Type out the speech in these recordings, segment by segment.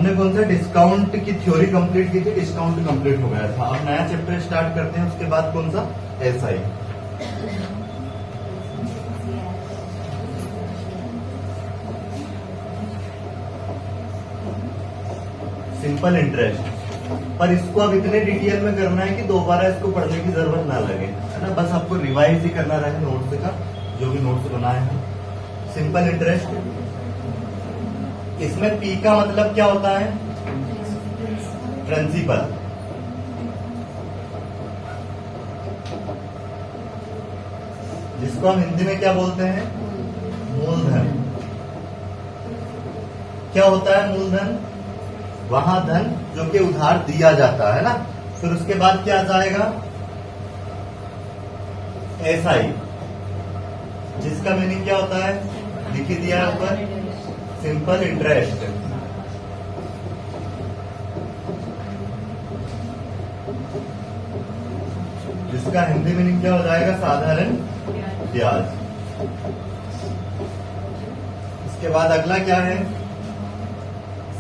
हमने कौन सा डिस्काउंट की थ्योरी कंप्लीट की थी, डिस्काउंट कंप्लीट हो गया था। अब नया चैप्टर स्टार्ट करते हैं, उसके बाद कौन सा, एसआई। Simple interest. पर इसको अब इतने डिटेल में करना है कि दोबारा इसको पढ़ने की जरूरत ना लगे, है ना। बस आपको रिवाइज ही करना रहे नोट्स का, जो भी नोट्स बनाए हैं। सिंपल इंटरेस्ट, इसमें पी का मतलब क्या होता है, प्रिंसिपल। जिसको हम हिंदी में क्या बोलते हैं, मूलधन। क्या होता है मूलधन, वहां धन जो कि उधार दिया जाता है ना। फिर उसके बाद क्या जाएगा, एसआई, जिसका मीनिंग क्या होता है, लिख दिया है ऊपर, सिंपल इंटरेस्ट। जिसका हिंदी मीनिंग क्या हो जाएगा, साधारण ब्याज। इसके बाद अगला क्या है,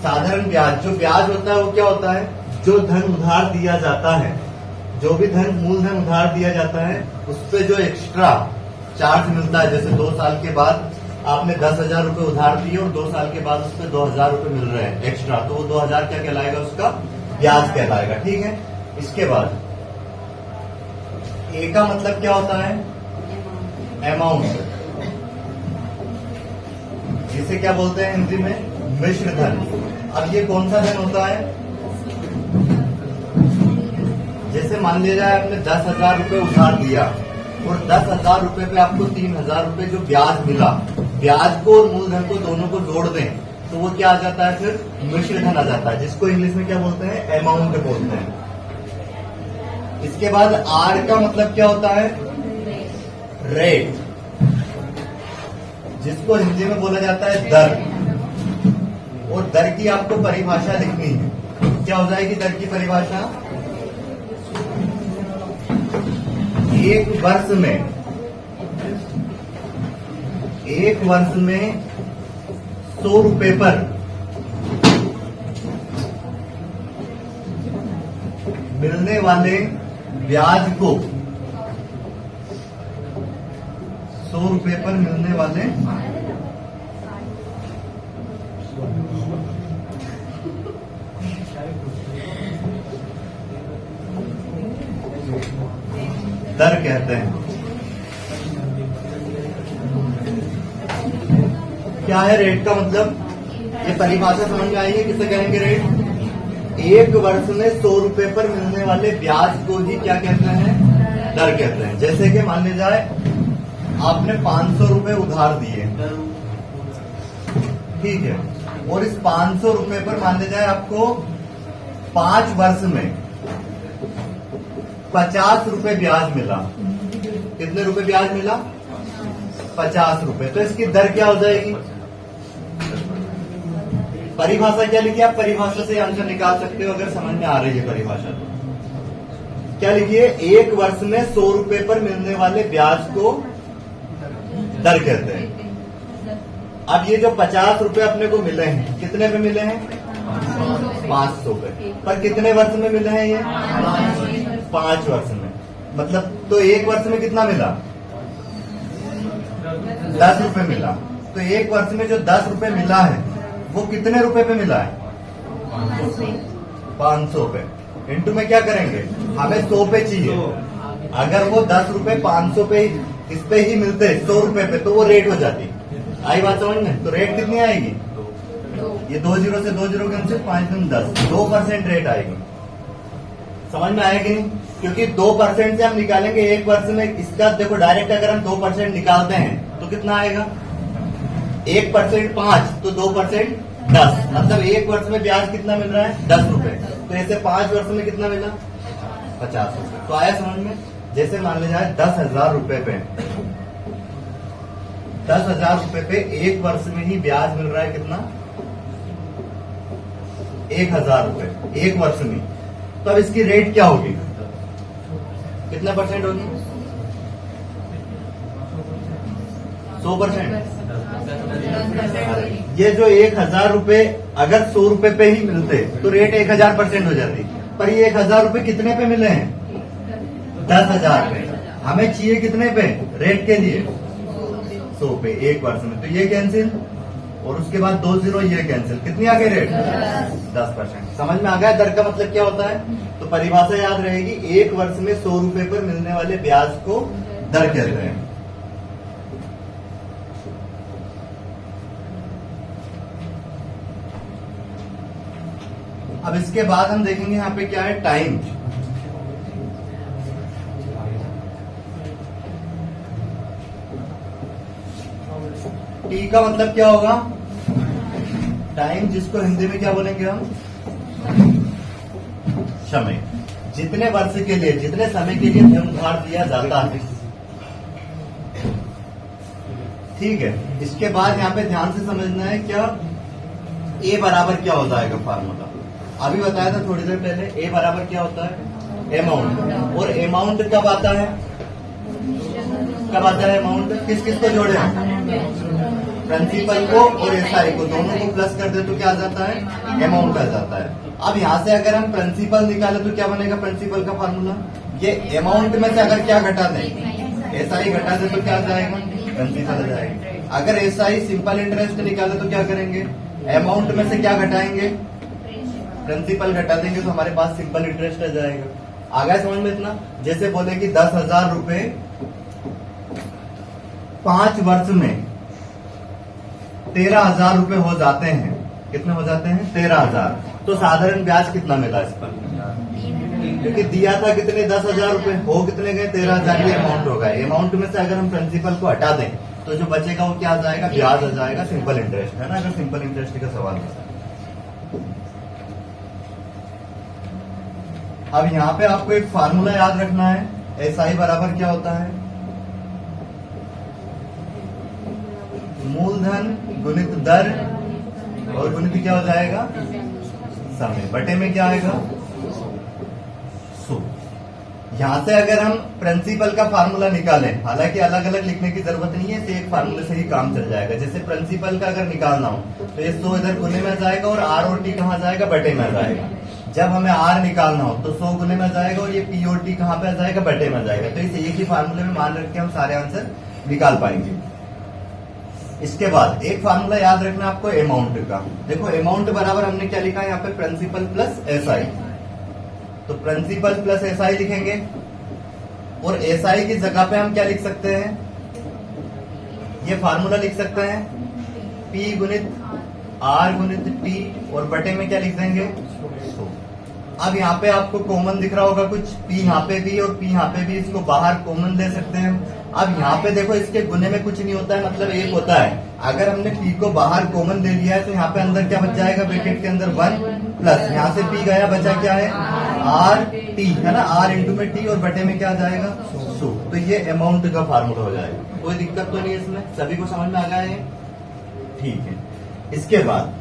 साधारण ब्याज। जो ब्याज होता है वो क्या होता है, जो धन उधार दिया जाता है, जो भी धन मूलधन उधार दिया जाता है, उस पर जो एक्स्ट्रा चार्ज मिलता है। जैसे 2 साल के बाद आपने 10,000 रुपए उधार दिए और 2 साल के बाद उस पर 2,000 रुपए मिल रहे हैं एक्स्ट्रा, तो वो 2,000 क्या कहलाएगा, उसका ब्याज कहलाएगा। ठीक है। इसके बाद ए का मतलब क्या होता है, अमाउंट। जिसे क्या बोलते हैं हिंदी में, मिश्र धन। अब ये कौन सा धन होता है, जैसे मान लिया जाए आपने 10,000 रुपए उधार दिया और 10,000 रुपए पे आपको 3,000 रुपए जो ब्याज मिला, ब्याज को और मूलधन को दोनों को जोड़ दें तो वो क्या आ जाता है, फिर मिश्र धन आ जाता है, जिसको इंग्लिश में क्या बोलते हैं, अमाउंट बोलते हैं। इसके बाद आर का मतलब क्या होता है, रेट, जिसको हिंदी में बोला जाता है दर। और दर की आपको परिभाषा लिखनी है। क्या हो जाएगी दर की परिभाषा, एक वर्ष में 100 रुपए पर मिलने वाले ब्याज को, 100 रुपए पर मिलने वाले दर कहते हैं। क्या है रेट का मतलब, ये परिभाषा समझ में आई है, किसे कहेंगे रेट। एक वर्ष में 100 रुपए पर मिलने वाले ब्याज को ही क्या कहते हैं, दर कहते हैं। जैसे कि मान लिया जाए आपने 500 रुपए उधार दिए, ठीक है, और इस 500 रुपए पर मान लिया जाए आपको 5 वर्ष में 50 रुपए ब्याज मिला। कितने रुपए ब्याज मिला, 50 रुपए। तो इसकी दर क्या हो जाएगी, परिभाषा क्या लिखिए आप, परिभाषा से आंसर निकाल सकते हो अगर समझ में आ रही है परिभाषा तो। क्या लिखिए, एक वर्ष में 100 रुपए पर मिलने वाले ब्याज को दर कहते हैं। अब ये जो 50 रुपए अपने को मिले हैं, कितने पे मिले हैं, 500 पे। पर कितने वर्ष में मिले हैं ये, 5 वर्ष में। मतलब तो एक वर्ष में कितना मिला, 10 रुपए मिला। तो एक वर्ष में जो 10 रुपए मिला है वो कितने रुपए पे मिला है, 500 पे। इंटू में क्या करेंगे, हमें 100 पे चाहिए। अगर वो 10 रुपए 500 पे इस पे ही मिलते 100 रुपए पे, तो वो रेट हो जाती। आई बात समझ में। तो रेट कितनी आएगी, ये 2 जीरो से 2 जीरो के 5 दूनी 10, 2% रेट आएगी। समझ में आएगी नहीं, क्योंकि 2% से हम निकालेंगे एक वर्ष में। इसका देखो डायरेक्ट अगर हम 2% निकालते हैं तो कितना आएगा, 1% 5, तो 2% 10। मतलब एक वर्ष में ब्याज कितना मिल रहा है, 10 रुपए। तो ऐसे 5 वर्ष में कितना मिला, 50 रुपए। तो आया समझ में। जैसे मान लिया जाए 10,000 रुपए पे, 10,000 रुपए पे एक वर्ष में ही ब्याज मिल रहा है कितना, 1,000 रुपए एक वर्ष में। तो अब इसकी रेट क्या होगी, कितना परसेंट होगी, 100%। ये जो 1,000 रुपए अगर 100 रुपए पे ही मिलते तो रेट 1000% हो जाती, पर ये 1000 रुपए कितने पे मिले हैं? 10,000 पे। हमें चाहिए कितने पे रेट के लिए? 100 पे एक वर्ष में, तो ये कैंसिल और उसके बाद 2 जीरो ये कैंसिल, कितनी आ गई रेट? 10%। समझ में आ गया दर का मतलब क्या होता है? तो परिभाषा याद रहेगी, एक वर्ष में 100 रुपए पर मिलने वाले ब्याज को दर कहते हैं। अब इसके बाद हम देखेंगे यहाँ पे क्या है, टाइम। टी का मतलब क्या होगा? टाइम, जिसको हिंदी में क्या बोलेंगे हम? समय। जितने वर्ष के लिए, जितने समय के लिए धन उधार दिया जाता है, ठीक है। इसके बाद यहाँ पे ध्यान से समझना है क्या, ए बराबर क्या हो जाएगा फार्मूला? अभी बताया था थोड़ी देर पहले, ए बराबर क्या होता है? अमाउंट। और अमाउंट कब आता है? कब आता है अमाउंट? किस किस को जोड़े? प्रिंसिपल को और एसआई को, दोनों को प्लस कर दे तो क्या आ जाता है? अमाउंट आ जाता है। अब यहाँ से अगर हम प्रिंसिपल निकाले तो क्या बनेगा प्रिंसिपल का फार्मूला? ये अमाउंट में से अगर क्या घटा दें, एसआई घटा दे तो क्या आ जाएगा? प्रिंसिपल आ जाएगा। अगर एसआई सिंपल इंटरेस्ट निकाले तो क्या करेंगे? अमाउंट में से क्या घटाएंगे? प्रिंसिपल घटा देंगे तो हमारे पास सिंपल इंटरेस्ट आ जाएगा। आ गया समझ में इतना? जैसे बोले कि 10,000 रुपए 5 वर्ष में 13,000 रुपए हो जाते हैं। कितने हो जाते हैं? 13,000। तो साधारण ब्याज कितना मिला इस पर? क्योंकि दिया था कितने? 10,000 रुपए, हो कितने गए? 13,000। ये अमाउंट होगा। अमाउंट में से अगर हम प्रिंसिपल को हटा दें तो जो बचेगा वो क्या आ जाएगा? ब्याज आ जाएगा, सिंपल इंटरेस्ट है ना, अगर सिंपल इंटरेस्ट का सवाल है। अब यहाँ पे आपको एक फार्मूला याद रखना है, एसआई बराबर क्या होता है? मूलधन गुणित दर और गुणित क्या हो जाएगा? समय, बटे में क्या आएगा? 100। यहां से अगर हम प्रिंसिपल का फार्मूला निकालें, हालांकि अलग अलग लिखने की जरूरत नहीं है, एक फार्मूले से ही काम चल जाएगा। जैसे प्रिंसिपल का अगर निकालना हो तो ये 100 इधर गुने में जाएगा और आर और टी कहाँ जाएगा? बटे में जाएगा। जब हमें आर निकालना हो तो 100 गुने में जाएगा और ये पी और टी कहाँ पे आ जाएगा? बटे में जाएगा। तो इसे एक ही फार्मूले में मान रख के हम सारे आंसर निकाल पाएंगे। इसके बाद एक फार्मूला याद रखना आपको अमाउंट का। देखो अमाउंट बराबर हमने क्या लिखा है यहाँ पे? Principal plus SI. तो प्रिंसिपल प्लस एसआई लिखेंगे और एसआई की जगह पे हम क्या लिख सकते हैं? ये फार्मूला लिख सकते हैं, पी गुणित आर गुणित टी और बटे में क्या लिख देंगे? 100। अब यहाँ पे आपको कॉमन दिख रहा होगा कुछ, पी यहाँ पे भी और पी यहाँ पे भी, इसको बाहर कॉमन ले सकते हैं। अब यहाँ पे देखो इसके गुने में कुछ नहीं होता है, मतलब एक होता है। अगर हमने पी को बाहर कॉमन ले लिया है तो यहाँ पे अंदर क्या बच जाएगा? ब्रैकेट के अंदर 1 प्लस यहाँ से पी गया, बचा क्या है? आर टी, है ना, आर इंटू में टी और बटे में क्या आ जाएगा? 100। तो ये अमाउंट का फार्मूला हो जाएगा। कोई दिक्कत तो नहीं है इसमें? सभी को समझ में आ गया है? ठीक है। इसके बाद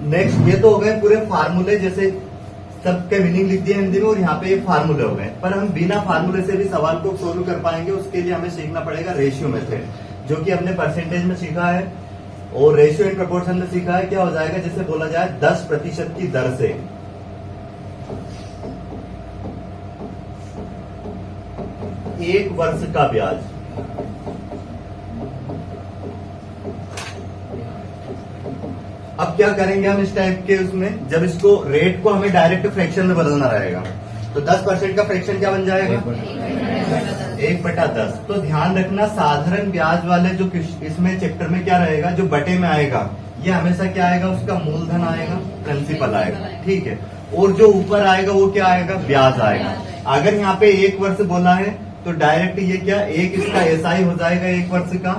नेक्स्ट, ये तो हो गए पूरे फार्मूले, जैसे सबके मीनिंग लिख दिए हिंदी में और यहाँ पे ये फार्मूले हो गए। पर हम बिना फार्मूले से भी सवाल को सोल्व कर पाएंगे, उसके लिए हमें सीखना पड़ेगा रेशियो मेथड, जो कि हमने परसेंटेज में सीखा है और रेशियो इन प्रोपोर्शन में सीखा है। क्या हो जाएगा? जैसे बोला जाए 10% की दर से एक वर्ष का ब्याज। अब क्या करेंगे हम इस टाइप के उसमें, जब इसको रेट को हमें डायरेक्ट फ्रैक्शन में बदलना रहेगा तो 10% का फ्रैक्शन क्या बन जाएगा? 1/10। तो ध्यान रखना, साधारण ब्याज वाले जो इसमें चैप्टर में क्या रहेगा, जो बटे में आएगा, ये हमेशा क्या आएगा? उसका मूलधन आएगा, प्रिंसिपल आएगा, ठीक है। और जो ऊपर आएगा वो क्या आएगा? ब्याज आएगा। अगर यहाँ पे 1 वर्ष बोला है तो डायरेक्ट ये क्या, एक इसका एसआई हो जाएगा 1 वर्ष का।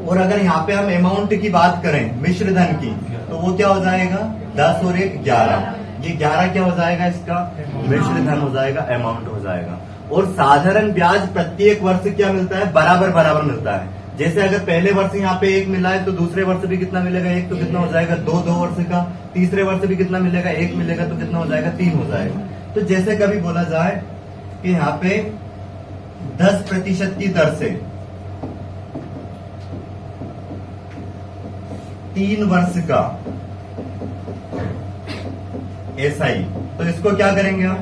और अगर यहाँ पे हम अमाउंट की बात करें, मिश्र धन की, तो वो क्या हो जाएगा? 10 और 1 11। ये 11 क्या हो जाएगा? इसका मिश्र धन हो जाएगा, अमाउंट हो जाएगा। और साधारण ब्याज प्रत्येक वर्ष क्या मिलता है? बराबर बराबर मिलता है। जैसे अगर पहले वर्ष यहाँ पे 1 मिला है तो दूसरे वर्ष भी कितना मिलेगा? 1। तो कितना हो जाएगा? 2 वर्ष का। तीसरे वर्ष भी कितना मिलेगा? 1 मिलेगा। तो कितना हो जाएगा? 3 हो जाएगा। तो जैसे कभी बोला जाए कि यहाँ पे 10% की दर से 3 वर्ष का एसआई। तो इसको क्या करेंगे हम,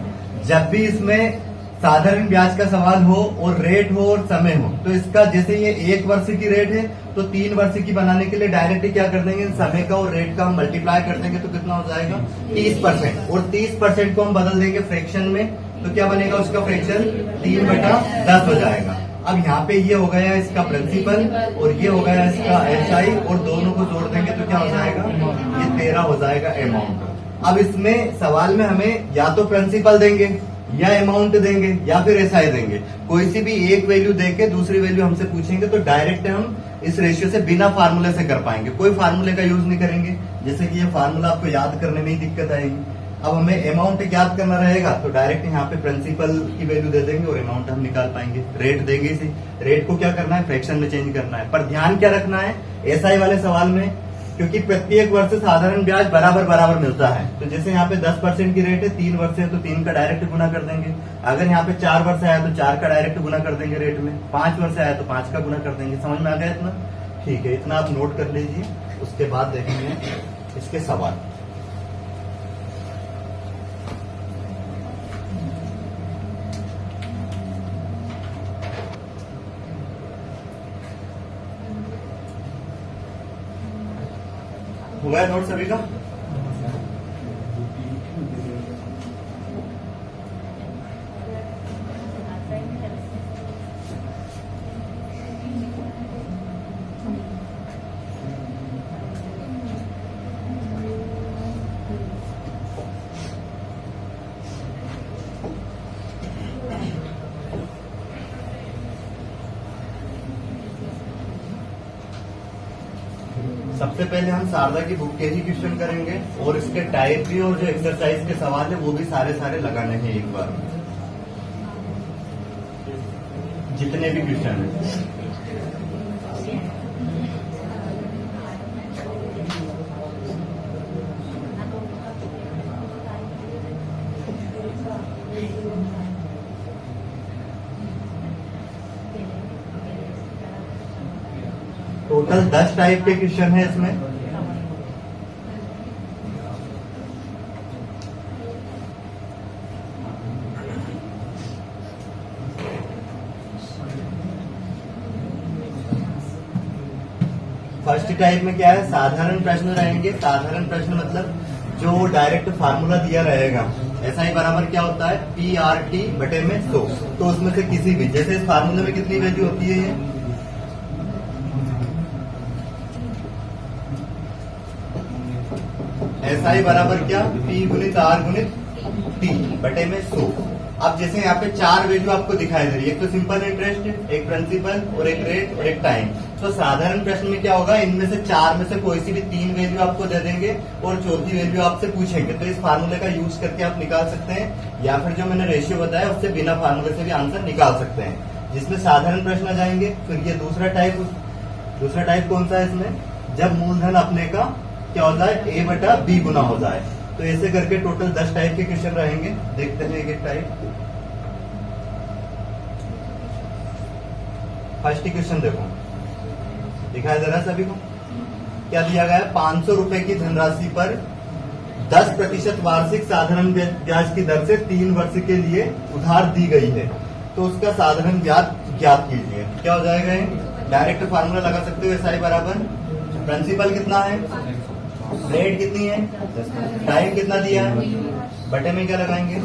जब भी इसमें साधारण ब्याज का सवाल हो और रेट हो और समय हो, तो इसका जैसे ये 1 वर्ष की रेट है तो 3 वर्ष की बनाने के लिए डायरेक्टली क्या कर देंगे, समय का और रेट का हम मल्टीप्लाई कर देंगे तो कितना हो जाएगा 30%, और 30% को हम बदल देंगे फ्रैक्शन में, तो क्या बनेगा उसका फ्रैक्शन 3/10 हो जाएगा। अब यहाँ पे ये हो गया इसका प्रिंसिपल और ये हो गया इसका एसआई, और दोनों को जोड़ देंगे तो क्या हो जाएगा, ये 13 हो जाएगा अमाउंट। अब इसमें सवाल में हमें या तो प्रिंसिपल देंगे या अमाउंट देंगे या फिर एसआई देंगे, कोई सी भी एक वैल्यू देके दूसरी वैल्यू हमसे पूछेंगे तो डायरेक्ट हम इस रेशियो से बिना फार्मूले से कर पाएंगे, कोई फार्मूले का यूज नहीं करेंगे। जैसे कि ये फार्मूला आपको याद करने में ही दिक्कत आएगी। अब हमें अमाउंट याद करना रहेगा तो डायरेक्ट यहाँ पे प्रिंसिपल की वैल्यू दे देंगे और अमाउंट हम निकाल पाएंगे। रेट देंगे इसी, रेट को क्या करना है, फ्रैक्शन में चेंज करना है। पर ध्यान क्या रखना है एसआई वाले सवाल में, क्योंकि प्रत्येक वर्ष साधारण ब्याज बराबर बराबर मिलता है। तो जैसे यहाँ पे 10% की रेट है, 3 वर्ष है तो 3 का डायरेक्ट गुना कर देंगे। अगर यहाँ पे 4 वर्ष आया तो 4 का डायरेक्ट गुना कर देंगे रेट में, 5 वर्ष आया तो 5 का गुना कर देंगे। समझ में आ गया इतना? ठीक है, इतना आप नोट कर लीजिए। उसके बाद देखेंगे इसके सवाल। हुआ है नोट सभी का? सबसे पहले हम शारदा की बुक के ही क्वेश्चन करेंगे और इसके टाइप भी और जो एक्सरसाइज के सवाल है वो भी सारे लगाने हैं एक बार, जितने भी क्वेश्चन है। टोटल 10 टाइप के क्वेश्चन है इसमें। फर्स्ट टाइप में क्या है, साधारण प्रश्न रहेंगे। साधारण प्रश्न मतलब जो डायरेक्ट फार्मूला दिया रहेगा। ऐसा ही बराबर क्या होता है, PRT बटे में 100। तो उसमें से किसी भी, जैसे इस फार्मूले में कितनी वैल्यू होती है ये, ऐसा ही बराबर क्या, P गुणित R गुणित T बटे में 100। अब जैसे यहाँ पे 4 वैल्यू आपको दिखाई दे रही है, एक तो सिंपल इंटरेस्ट, एक प्रिंसिपल और एक रेट और एक टाइम। तो साधारण प्रश्न में क्या होगा, इनमें से 4 में से कोई सी भी 3 वैल्यू आपको दे देंगे और चौथी वैल्यू आपसे पूछेंगे। तो इस फार्मूले का यूज करके आप निकाल सकते हैं, या फिर जो मैंने रेशियो बताया उससे बिना फार्मूले से भी आंसर निकाल सकते हैं, जिसमें साधारण प्रश्न आ जाएंगे। फिर ये दूसरा टाइप कौन सा है इसमें, जब मूलधन अपने का क्या हो जाए, A बटा B गुना हो जाए। तो ऐसे करके टोटल 10 टाइप के क्वेश्चन रहेंगे। देखते हैं एक एक टाइप। फर्स्ट क्वेश्चन देखो, दिखाई दे रहा है सभी को? क्या दिया गया है, 500 रुपए की धनराशि पर 10% वार्षिक साधारण ब्याज की दर से 3 वर्ष के लिए उधार दी गई है। तो उसका साधारण ब्याज ज्ञात कीजिए। क्या हो जाएगा, डायरेक्ट फार्मूला लगा सकते हो, एसआई बराबर प्रिंसिपल कितना है, रेट कितनी है, टाइम कितना दिया है, बटे में क्या लगाएंगे,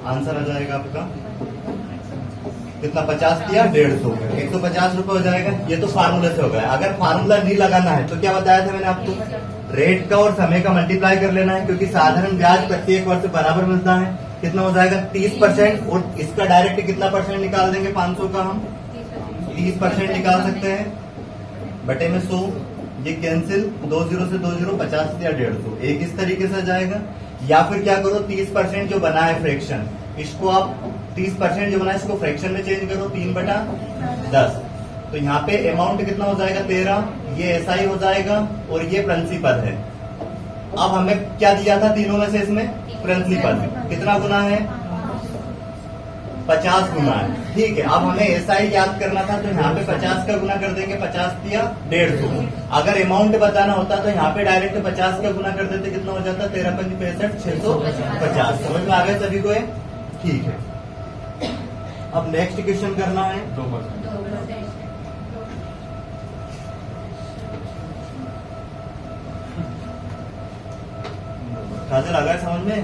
आंसर आ जाएगा आपका कितना, 50 दिया 150, 150 रुपए हो जाएगा। ये तो फार्मूले से हो गया। अगर फार्मूला नहीं लगाना है तो क्या बताया था मैंने आपको, रेट का और समय का मल्टीप्लाई कर लेना है, क्योंकि साधारण ब्याज प्रत्येक वर्ष बराबर मिलता है। कितना हो जाएगा 30%, और इसका डायरेक्ट कितना परसेंट निकाल देंगे, 500 का हम 30% निकाल सकते हैं, बटे में 100। ये कैंसिल, 2 0 से 2 0, 50 या 150, एक इस तरीके से जाएगा। या फिर क्या करो, 30% जो बना है फ्रैक्शन, इसको आप 30% जो बना है इसको फ्रैक्शन में चेंज करो, 3/10। तो यहाँ पे अमाउंट कितना हो जाएगा 13, ये एसआई हो जाएगा और ये प्रिंसिपल है। अब हमें क्या दिया था तीनों में से, इसमें प्रिंसिपल कितना गुना है 50 गुना है, ठीक है। अब हमें SI याद करना था, तो यहाँ पे 50 का गुना कर देंगे, 50 दिया 150। अगर अमाउंट बताना होता तो यहाँ पे डायरेक्ट 50 का गुना कर देते, कितना हो जाता? 13 पंच 65, 650। समझ में आ गया सभी को? ठीक है। अब नेक्स्ट क्वेश्चन करना है। 2%। खाजर आ गया समझ में?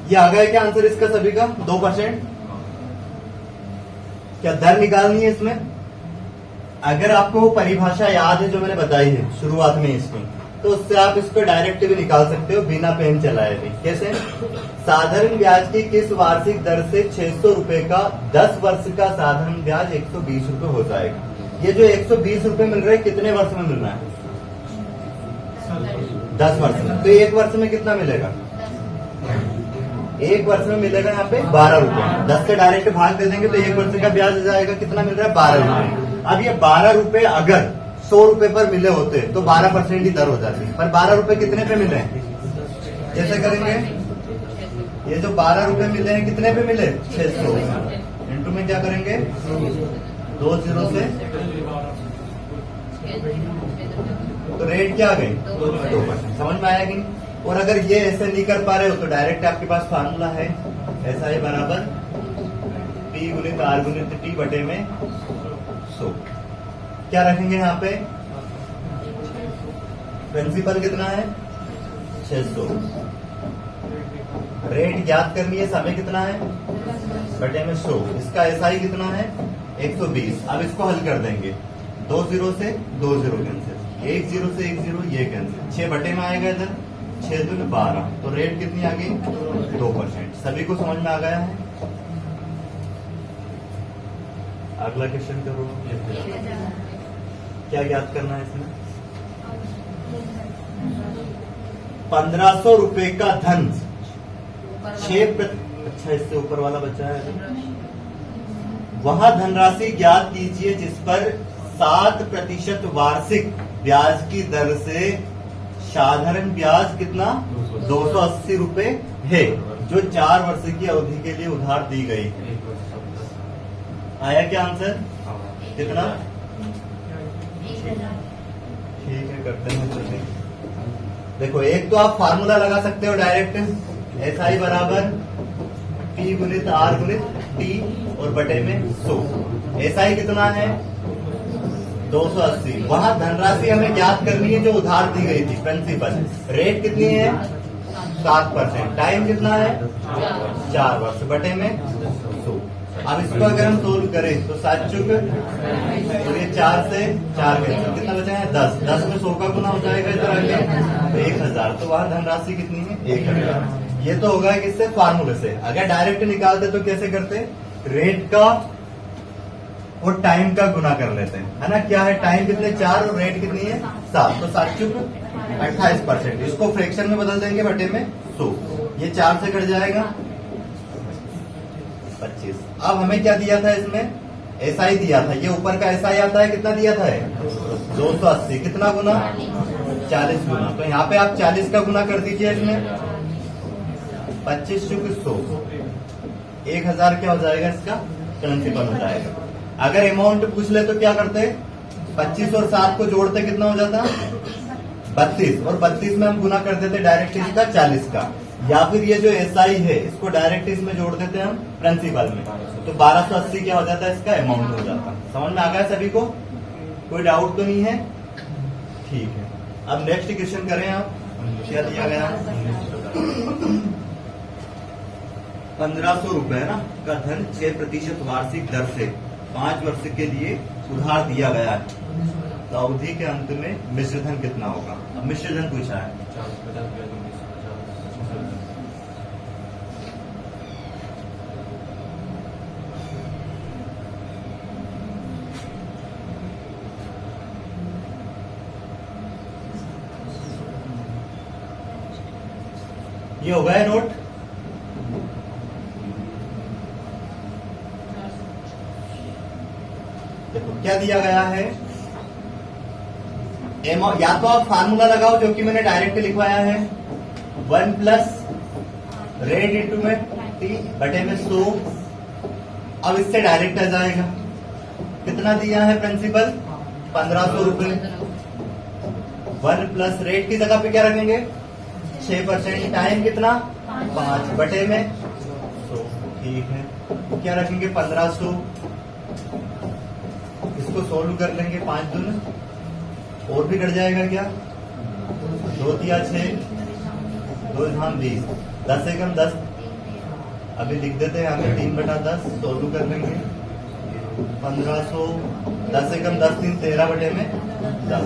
ये आ गया क्या आंसर इसका सभी का? 2%। क्या दर निकालनी है इसमें? अगर आपको वो परिभाषा याद है जो मैंने बताई है शुरुआत में इसकी, तो उससे आप इसको डायरेक्ट भी निकाल सकते हो बिना पेन चलाए भी। कैसे? साधारण ब्याज की किस वार्षिक दर से 600 रुपए का 10 वर्ष का साधारण ब्याज 120 रुपए हो जाएगा? ये जो 120 रुपए मिल रहे हैं कितने वर्ष में मिल रहा है? 10 वर्ष में। तो एक वर्ष में कितना मिलेगा? एक वर्ष में मिलेगा यहाँ पे 12 रुपए। 10 से डायरेक्ट भाग दे देंगे तो एक वर्ष का ब्याज आ जाएगा, कितना मिल रहा है? 12 रुपए। अब ये 12 रुपए अगर 100 रुपए पर मिले होते तो 12% ही दर हो जाती, पर 12 रुपए कितने पे मिले? जैसे करेंगे, ये जो 12 रुपए मिले हैं कितने पे मिले? 600 इंटू में क्या करेंगे? 2 जीरो से, तो रेट क्या आ गई? 2%। समझ में आया कि? और अगर ये ऐसे नहीं कर पा रहे हो तो डायरेक्ट आपके पास फार्मूला है, SI बराबर P गुणित R गुणित T बटे में 100। क्या रखेंगे यहाँ पे? प्रिंसिपल कितना है? 600। रेट याद करनी है, समय कितना है? बटे में 100। इसका SI कितना है? 120। अब इसको हल कर देंगे, 2 जीरो से 2 जीरो कैंसिल, 1 जीरो से 1 जीरो ये कैंसिल, 6 बटे में आएगा इधर, 6 दूनी 12। तो रेट कितनी आ गई? 2%। सभी को समझ में आ गया है? अगला क्वेश्चन करो। क्या याद करना है इसमें? 1500 रुपए का धन 6 अच्छा इससे ऊपर वाला बचा है। वह धनराशि ज्ञात कीजिए जिस पर 7% वार्षिक ब्याज की दर से साधारण ब्याज कितना? 280 रुपए है, जो 4 वर्ष की अवधि के लिए उधार दी गई है। आया क्या आंसर? कितना? ठीक है, करते हैं चलिए। देखो, एक तो आप फार्मूला लगा सकते हो डायरेक्ट, SI बराबर P गुणित R गुणित T और बटे में 100। SI कितना है? 280। वहां धनराशि हमें ज्ञात करनी है जो उधार दी गई थी, प्रिंसिपल। रेट कितनी है? 7%। टाइम कितना है? 4 वर्ष बटे में 100। अब इसको अगर हम सोल्व करें तो 7 चुक और ये 4 से 4 कैंसिल, कितना बचा है? 10। 10 में 100 का गुना हो जाएगा इधर आगे, तो 1000। तो वहां धनराशि कितनी है? 1000। ये तो होगा किससे? फार्मूले से। अगर डायरेक्ट निकालते तो कैसे करते? रेट का और टाइम का गुना कर लेते हैं, है ना? क्या है? टाइम कितने? 4 और रेट कितनी है? 7। तो 7 चुक 28%। इसको फ्रैक्शन में बदल देंगे बटे में 100। ये 4 से कट जाएगा 25। अब हमें क्या दिया था इसमें? SI दिया था। ये ऊपर का SI आता है, कितना दिया था? 280। कितना गुना? 40 गुना। तो यहाँ पे आप 40 का गुना कर दीजिए इसमें, 25 चुक 100, 1000 क्या हो जाएगा? इसका प्रिंसिपल हो जाएगा। अगर अमाउंट पूछ ले तो क्या करते? 25 और 7 को जोड़ते कितना हो जाता? 32। और 32 में हम गुना कर देते डायरेक्ट इसका 40 का, या फिर ये जो SI है इसको डायरेक्ट इसमें जोड़ देते हम प्रिंसिपल में, तो 1280 क्या हो जाता है? इसका अमाउंट हो जाता। समझ में आ गया सभी को? कोई डाउट तो नहीं है? ठीक है। अब नेक्स्ट क्वेश्चन करें आप। क्या दिया गया? 1500 रुपए ना का धन 6% वार्षिक दर से 5 वर्ष के लिए उधार दिया गया है, तो अवधि के अंत में मिश्र धन कितना होगा? अब मिश्र धन पूछा है। ये हो गया नोट? देखो क्या दिया गया है, या तो आप फार्मूला लगाओ जो कि मैंने डायरेक्ट लिखवाया है, 1 प्लस रेट इंटू में टी बटे में 100। अब इससे डायरेक्ट आ जाएगा, कितना दिया है प्रिंसिपल 1500 रुपए। 1 प्लस रेट की जगह पे क्या रखेंगे 6%। टाइम कितना 5 बटे में 100। ठीक है, क्या रखेंगे 1500। इसको सोल्व कर लेंगे 5 दून और भी कट जाएगा क्या 2 तिया 6 2 धाम 20 10 एकम 10। अभी लिख देते हैं हमें 3 बटा 10 सोल्व कर लेंगे 1500 10 एकम 10 3 13 बटे में 10।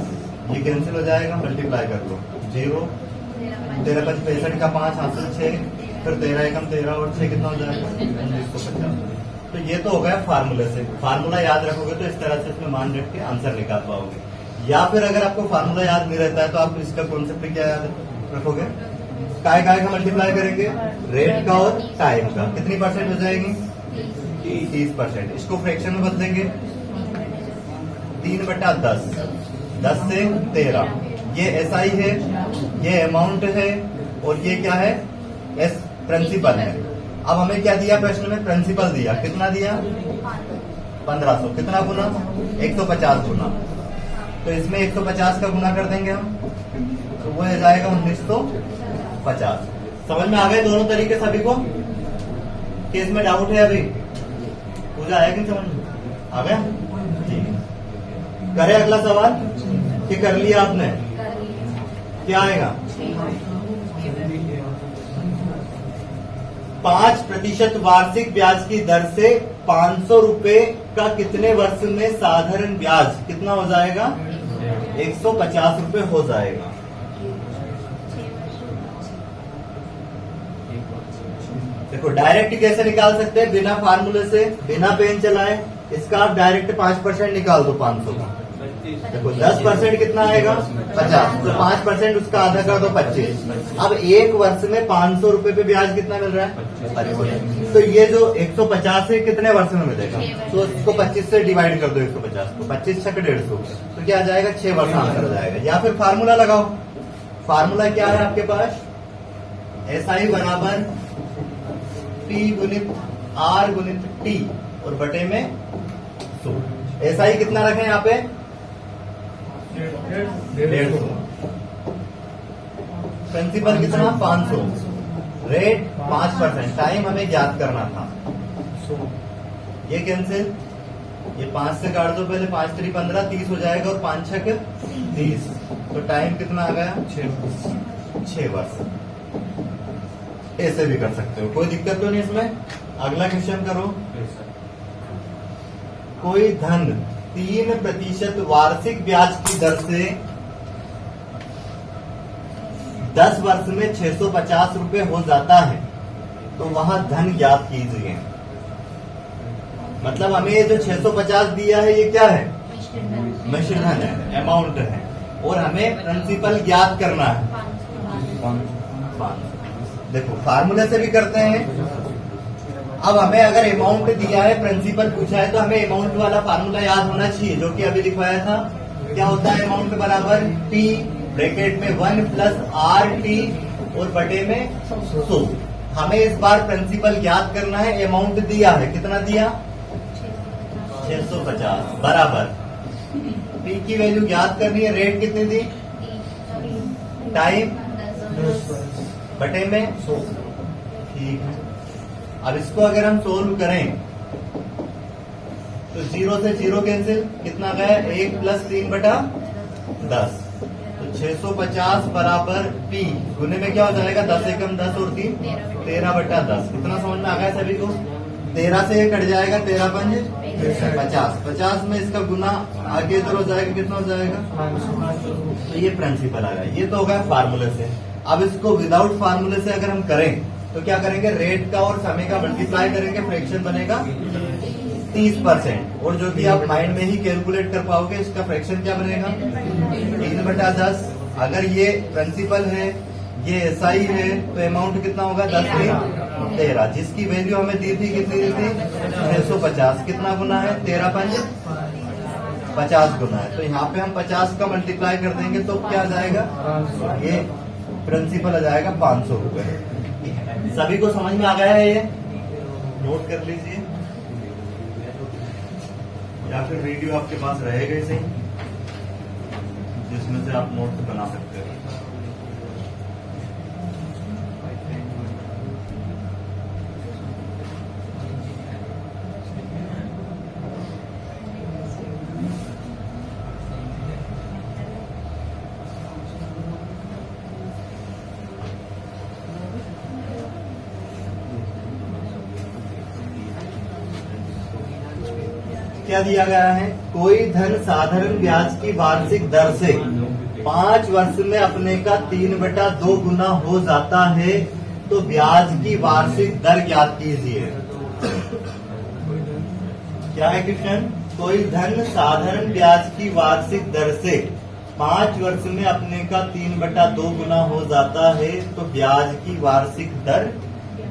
ये कैंसिल हो जाएगा, मल्टीप्लाई कर लो 0 13 5 65 का 5 हासिल 6 फिर 13 एकम 13 और 6 कितना हो जाएगा 1950। तो ये तो हो गया फार्मूले से। फार्मूला याद रखोगे तो इस तरह से इसमें मान रख के आंसर निकाल पाओगे। या फिर अगर आपको फार्मूला याद नहीं रहता है तो आप इसका कॉन्सेप्ट क्या याद रखोगे, काय का मल्टीप्लाई करेंगे रेट का और टाइम का। कितनी परसेंट हो जाएगी 30%। इसको फ्रैक्शन में बदलेंगे 3 बटा 10 10 से 13। ये एसआई है, ये अमाउंट है और ये क्या है एस प्रिंसिपल है। अब हमें क्या दिया प्रश्न में प्रिंसिपल दिया, कितना दिया 1500। कितना गुना 150 गुना। तो इसमें 150 का गुना कर देंगे हम तो वो आ जाएगा 1950। समझ में आ गए दोनों तरीके सभी को। केस में डाउट है अभी पूजा आया कि समझ में आ गया। ठीक है, करें अगला सवाल कि कर लिया आपने, क्या आएगा 5% वार्षिक ब्याज की दर से 500 रुपए का कितने वर्ष में साधारण ब्याज कितना हो जाएगा 150 रुपए हो जाएगा। देखो डायरेक्ट कैसे निकाल सकते हैं बिना फार्मूले से, बिना पेन चलाए। इसका आप डायरेक्ट 5% निकाल दो 500 का। देखो 10% कितना आएगा 50, तो 5% उसका आधा कर दो 25। अब एक वर्ष में 500 रुपए पे ब्याज कितना मिल रहा है 25। तो ये जो 150 है कितने वर्ष में मिलेगा, तो इसको 25 से डिवाइड कर दो 150 को। 25 छक 150 तो क्या आ जाएगा 6 वर्ष आंसर आ जाएगा। या फिर फार्मूला लगाओ। फार्मूला क्या है आपके पास SI बराबर P गुणित R गुणित T और बटे में 100। SI कितना रखें यहाँ पे 150। प्रिंसिपल कितना 500, रेट 5%, टाइम हमें ज्ञात करना था। ये कैंसिल, ये 5 से काट दो पहले, 5 3 15 30 हो जाएगा और 5 6 30। तो टाइम कितना आ गया 6 वर्ष। ऐसे भी कर सकते हो, कोई दिक्कत तो नहीं इसमें। अगला क्वेश्चन करो। कोई धन 3% वार्षिक ब्याज की दर से 10 वर्ष में 650 रुपए हो जाता है तो वहां धन ज्ञात कीजिए। मतलब हमें ये जो 650 दिया है ये क्या है मिश्र धन है, अमाउंट है, और हमें प्रिंसिपल ज्ञात करना है। देखो फार्मूले से भी करते हैं। अब हमें अगर अमाउंट दिया है प्रिंसिपल पूछा है तो हमें अमाउंट वाला फार्मूला याद होना चाहिए जो कि अभी लिखवाया था। क्या होता है अमाउंट बराबर T ब्रैकेट में 1 प्लस RT और बटे में 100। हमें इस बार प्रिंसिपल ज्ञात करना है। अमाउंट दिया है, कितना दिया 650 बराबर P की वैल्यू ज्ञात करनी है। रेट कितनी दी टाइम बटे में 100। ठीक है, अब इसको अगर हम सोल्व करें तो 0 से 0 कैंसिल, कितना गया 1 प्लस 3 बटा 10। तो 650 बराबर P गुने में क्या हो जाएगा 10 एकम 10 और 3 13 बटा 10। कितना समझ में आ गया सभी को। 13 से ये कट जाएगा 13 पंज 50, 50 में इसका गुना आगे इधर हो जाएगा, कितना हो जाएगा। तो ये प्रिंसिपल आ गया। ये तो होगा फार्मूले से। अब इसको विदाउट फार्मूले से अगर हम करें तो क्या करेंगे रेट का और समय का मल्टीप्लाई करेंगे, फ्रैक्शन बनेगा 30%। और जो कि आप माइंड में ही कैलकुलेट कर पाओगे इसका फ्रैक्शन क्या बनेगा 3 बटा 10। अगर ये प्रिंसिपल है ये SI है तो अमाउंट कितना होगा 10 में 13, जिसकी वैल्यू हमें दी थी कितनी दी थी 650। कितना गुना है 13 पंज 50 गुना है। तो यहाँ पे हम 50 का मल्टीप्लाई कर देंगे तो क्या आ जाएगा ये प्रिंसिपल आ जाएगा 500 रुपए। सभी को समझ में आ गया है? ये नोट कर लीजिए, या फिर वीडियो आपके पास रहेगा ही सही, जिसमें से आप नोट बना सकते हो। क्या दिया गया है? कोई धन साधारण ब्याज की वार्षिक दर से 5 वर्ष में अपने का 3/2 गुना हो जाता है, तो ब्याज की वार्षिक दर ज्ञात कीजिए। क्या है क्वेश्चन? कोई धन साधारण ब्याज की वार्षिक दर से 5 वर्ष में अपने का 3/2 गुना हो जाता है, तो ब्याज की वार्षिक दर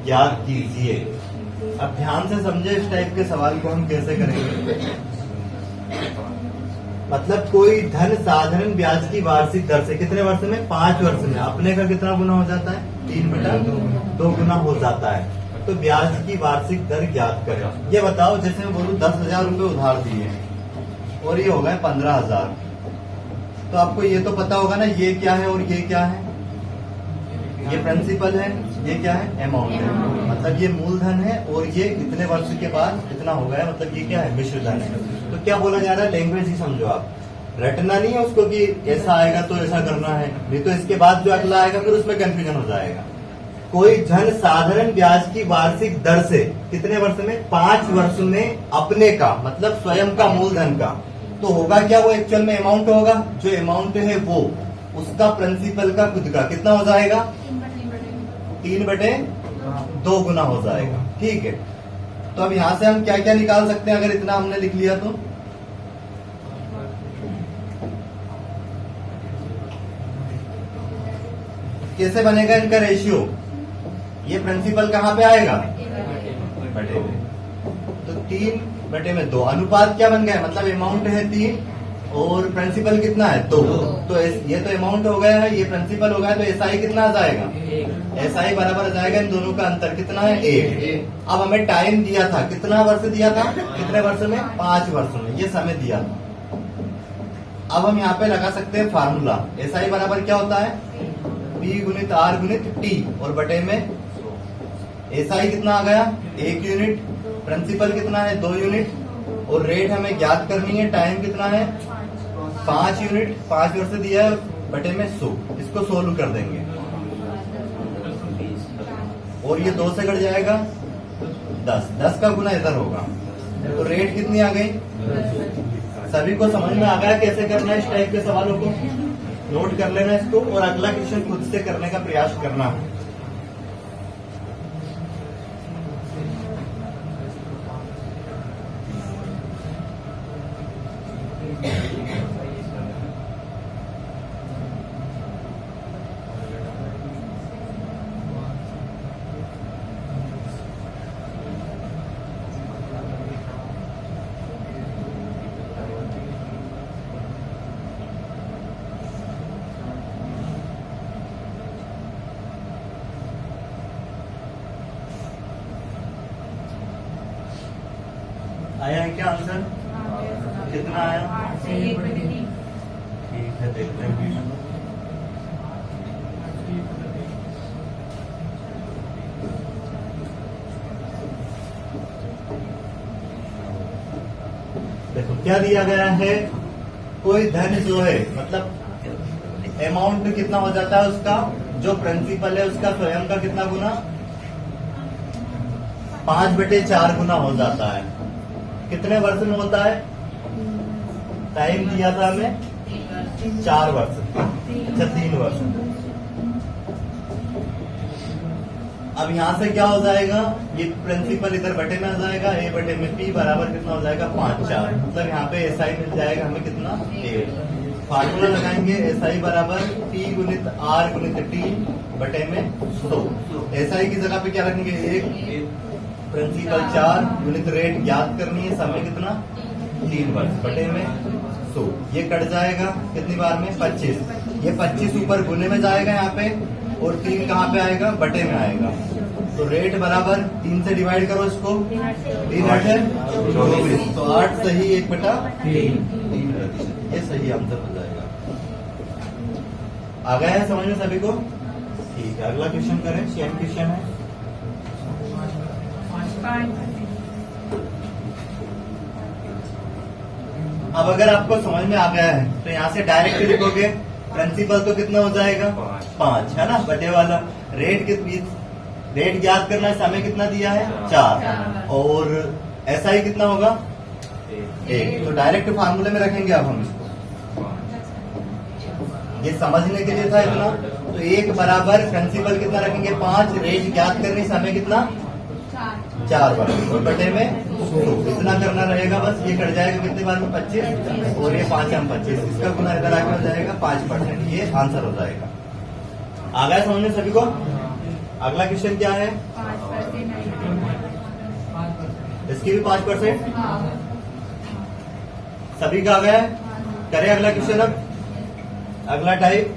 ज्ञात कीजिए। अब ध्यान से समझे इस टाइप के सवाल को हम कैसे करेंगे। मतलब कोई धन साधारण ब्याज की वार्षिक दर से कितने वर्ष में? 5 वर्ष में अपने का कितना गुना हो जाता है? 3/2 गुना हो जाता है, तो ब्याज की वार्षिक दर ज्ञात करें। ये बताओ, जैसे मैं बोलूं 10,000 रुपए उधार दिए और ये हो गए 15,000, तो आपको ये तो पता होगा ना ये क्या है और ये क्या है? ये प्रिंसिपल है, ये क्या है? अमाउंट है। मतलब ये मूलधन है और ये इतने वर्ष के बाद इतना हो गया, मतलब ये क्या है? मिश्र धन है। तो क्या बोला जा रहा है? लैंग्वेज ही समझो आप, रटना नहीं है उसको कि ऐसा आएगा तो ऐसा करना है, नहीं तो इसके बाद जो अगला आएगा फिर उसमें कंफ्यूजन हो जाएगा। कोई धन साधारण ब्याज की वार्षिक दर से कितने वर्ष में? 5 वर्ष में अपने का, मतलब स्वयं का मूलधन का, तो होगा क्या? वो एक्चुअल में अमाउंट होगा, जो अमाउंट है वो उसका प्रिंसिपल का खुद का कितना हो जाएगा? 3/2 गुना हो जाएगा। ठीक है, तो अब यहां से हम क्या क्या निकाल सकते हैं अगर इतना हमने लिख लिया तो? कैसे बनेगा इनका रेशियो? ये प्रिंसिपल कहां पे आएगा? बटे में। तो 3/2 अनुपात क्या बन गया? मतलब अमाउंट है 3 और प्रिंसिपल कितना है? 2। तो ये तो अमाउंट हो गया है, ये प्रिंसिपल हो गया, तो एसआई कितना आ जाएगा? एसआई बराबर आ जाएगा इन दोनों का अंतर कितना है? 1। अब हमें टाइम दिया था, कितना वर्ष दिया था? कितने वर्ष में? 5 वर्ष में ये समय दिया था। अब हम यहाँ पे लगा सकते हैं फार्मूला। एसआई बराबर क्या होता है? P गुणित R गुणित T और बटे में एसआई कितना आ गया? 1 यूनिट, प्रिंसिपल कितना है? 2 यूनिट, और रेट हमें ज्ञात करनी है, टाइम कितना है? 5 यूनिट, 5 वर्ष दिया है, बटे में 100। इसको सोल्व कर देंगे और ये 2 से कट जाएगा 10 का गुना इधर होगा, तो रेट कितनी आ गई? सभी को समझ में आ गया कैसे करना है इस टाइप के सवालों को? नोट कर लेना इसको और अगला क्वेश्चन खुद से करने का प्रयास करना। आया है क्या आंसर? कितना आया? ठीक है, देखते हैं। देखो क्या दिया गया है? कोई धन जो है, मतलब अमाउंट कितना हो जाता है उसका, जो प्रिंसिपल है उसका स्वयं का कितना गुना? 5/4 गुना हो जाता है। कितने वर्ष में होता है? टाइम दिया था हमें 4 वर्ष, अच्छा 3 वर्ष। अब यहां से क्या हो जाएगा? ये प्रिंसिपल इधर बटे में आ जाएगा, ए बटे में पी बराबर कितना हो जाएगा? 5/4। मतलब यहाँ पे एसआई मिल जाएगा हमें कितना? 8। फार्मूला लगाएंगे, एसआई बराबर पी गुणित आर गुणित टी बटे में 100। एसआई की जगह पे क्या रखेंगे? 1, प्रिंसिपल 4 गुणित रेट ज्ञात करनी है, समय कितना? 3 वर्ष बटे में 100। ये कट जाएगा कितनी बार में? 25। ये 25 ऊपर गुने में जाएगा यहाँ पे, और 3 कहाँ पे आएगा? बटे में आएगा। तो रेट बराबर 3 से डिवाइड करो इसको, 3 8 है 24, तो 8 सही 1/3, ये सही आंसर हो जाएगा। आ गया है समझ में सभी को? ठीक है, अगला क्वेश्चन करें, सेम क्वेश्चन है। अब अगर आपको समझ में आ गया है तो यहाँ से डायरेक्ट लिखोगे, प्रिंसिपल तो कितना हो जाएगा 5 है ना, बटे वाला रेट रेट ज्ञात करना है, समय कितना दिया है 4, और SI कितना होगा 1, तो डायरेक्ट फार्मूले में रखेंगे अब हम इसको, ये समझने के लिए था इतना। तो 1 बराबर प्रिंसिपल कितना रखेंगे 5, रेट ज्ञात करनी, समय कितना 4 बराबर, और बटे में 2, इतना करना रहेगा बस। ये कट जाएगा कितने बार में 25, और ये 5 हम 25, इसका गुना इधर आके हो जाएगा 5%, ये आंसर हो जाएगा। आ गया समझ में सभी को? अगला क्वेश्चन क्या है? इसकी भी 5%, सभी का आ गया है। करें अगला क्वेश्चन। अब अगला टाइप,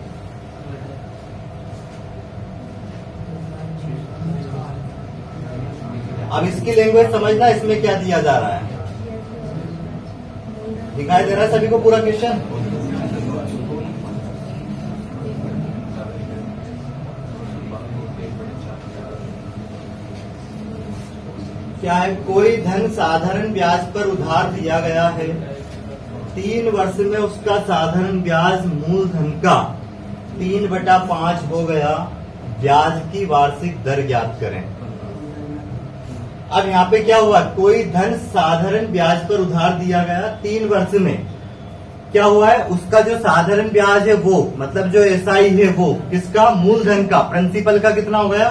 अब इसकी लैंग्वेज समझना, इसमें क्या दिया जा रहा है, दिखाई दे रहा है सभी को पूरा क्वेश्चन? क्या है? कोई धन साधारण ब्याज पर उधार दिया गया है, 3 वर्ष में उसका साधारण ब्याज मूलधन का 3/5 हो गया, ब्याज की वार्षिक दर ज्ञात करें। अब यहाँ पे क्या हुआ? कोई धन साधारण ब्याज पर उधार दिया गया 3 वर्ष में, क्या हुआ है? उसका जो साधारण ब्याज है वो, मतलब जो SI है वो किसका? मूलधन का, प्रिंसिपल का कितना हो गया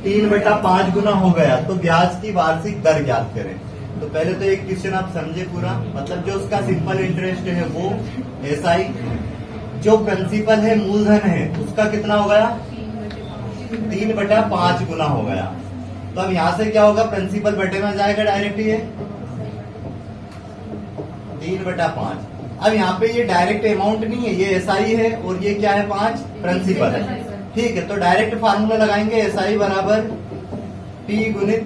3/5 गुना हो गया, तो ब्याज की वार्षिक दर ज्ञात करें। तो पहले तो एक क्वेश्चन आप समझे पूरा, मतलब जो उसका सिंपल इंटरेस्ट है वो SI, जो प्रिंसिपल है मूलधन है उसका कितना हो गया 3/5 गुना हो गया। तो अब यहाँ से क्या होगा? प्रिंसिपल बटे में जाएगा डायरेक्ट, ये 3/5। अब यहाँ पे ये डायरेक्ट अमाउंट नहीं है, ये SI है, और ये क्या है 5 प्रिंसिपल है, ठीक है। तो डायरेक्ट फार्मूला लगाएंगे, SI बराबर P गुणित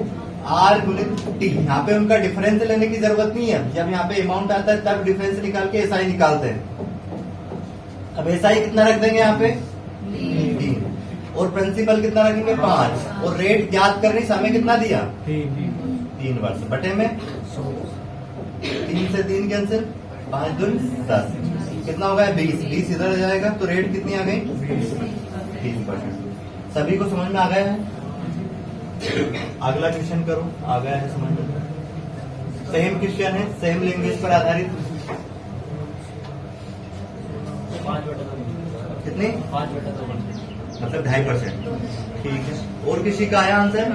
R गुणित T। यहाँ पे उनका डिफरेंस लेने की जरूरत नहीं है, जब यहाँ पे अमाउंट आता है तब डिफरेंस निकाल के SI निकालते हैं। अब SI कितना रख देंगे यहाँ पे 3, और प्रिंसिपल कितना रखेंगे 5, और रेट ज्ञात करनी, समय कितना दिया 3 वर्ष, बटे में 3 से 3 कैंसिल, 5 दूनी 10, कितना होगा 20 इधर आ जाएगा, तो रेट कितनी आ गई 3%। सभी को समझ में आ गया है? अगला क्वेश्चन करो, आ गया है समझ में? सेम क्वेश्चन है, सेम लैंग्वेज पर आधारित। कितनी? 5/2, मतलब 2.5%, ठीक है। और किसी का आया आंसर?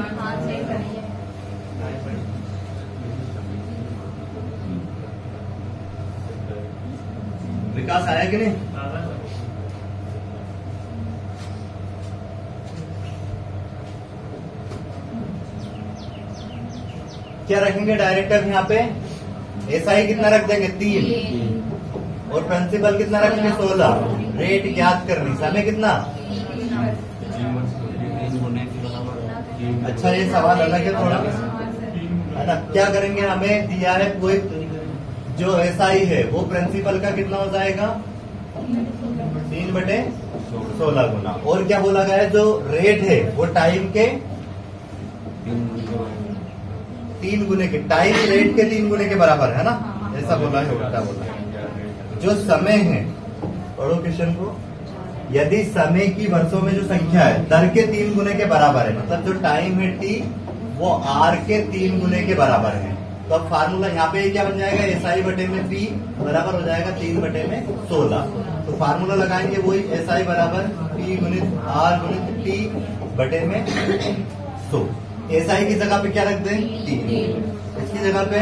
विकास आया कि नहीं? क्या रखेंगे डायरेक्ट? अब यहाँ पे SI कितना रख देंगे 3, और प्रिंसिपल कितना रखेंगे 16, रेट ज्ञात करनी, समय कितना? अच्छा, ये सवाल अलग है थोड़ा, है ना? क्या करेंगे? हमें दिया है कोई जो SI है वो प्रिंसिपल का कितना हो जाएगा 3/16 गुना, और क्या बोला गया है? जो रेट है वो टाइम के 3 गुने के, टाइम रेट के 3 गुने के बराबर है ना, ऐसा बोला है, उल्टा बोला है। जो समय है, पढ़ो क्वेश्चन को, यदि समय की वर्षों में जो संख्या है दर के 3 गुने के बराबर है, मतलब जो टाइम है T वो R के 3 गुने के बराबर है, तो अब फार्मूला यहाँ पे क्या बन जाएगा? SI बटे में P बराबर हो जाएगा 3/16। तो फार्मूला लगाएंगे वही, SI बराबर P गुणित R गुणित T बटे में 100। SI की जगह पे क्या रख दें 3, इसकी जगह पे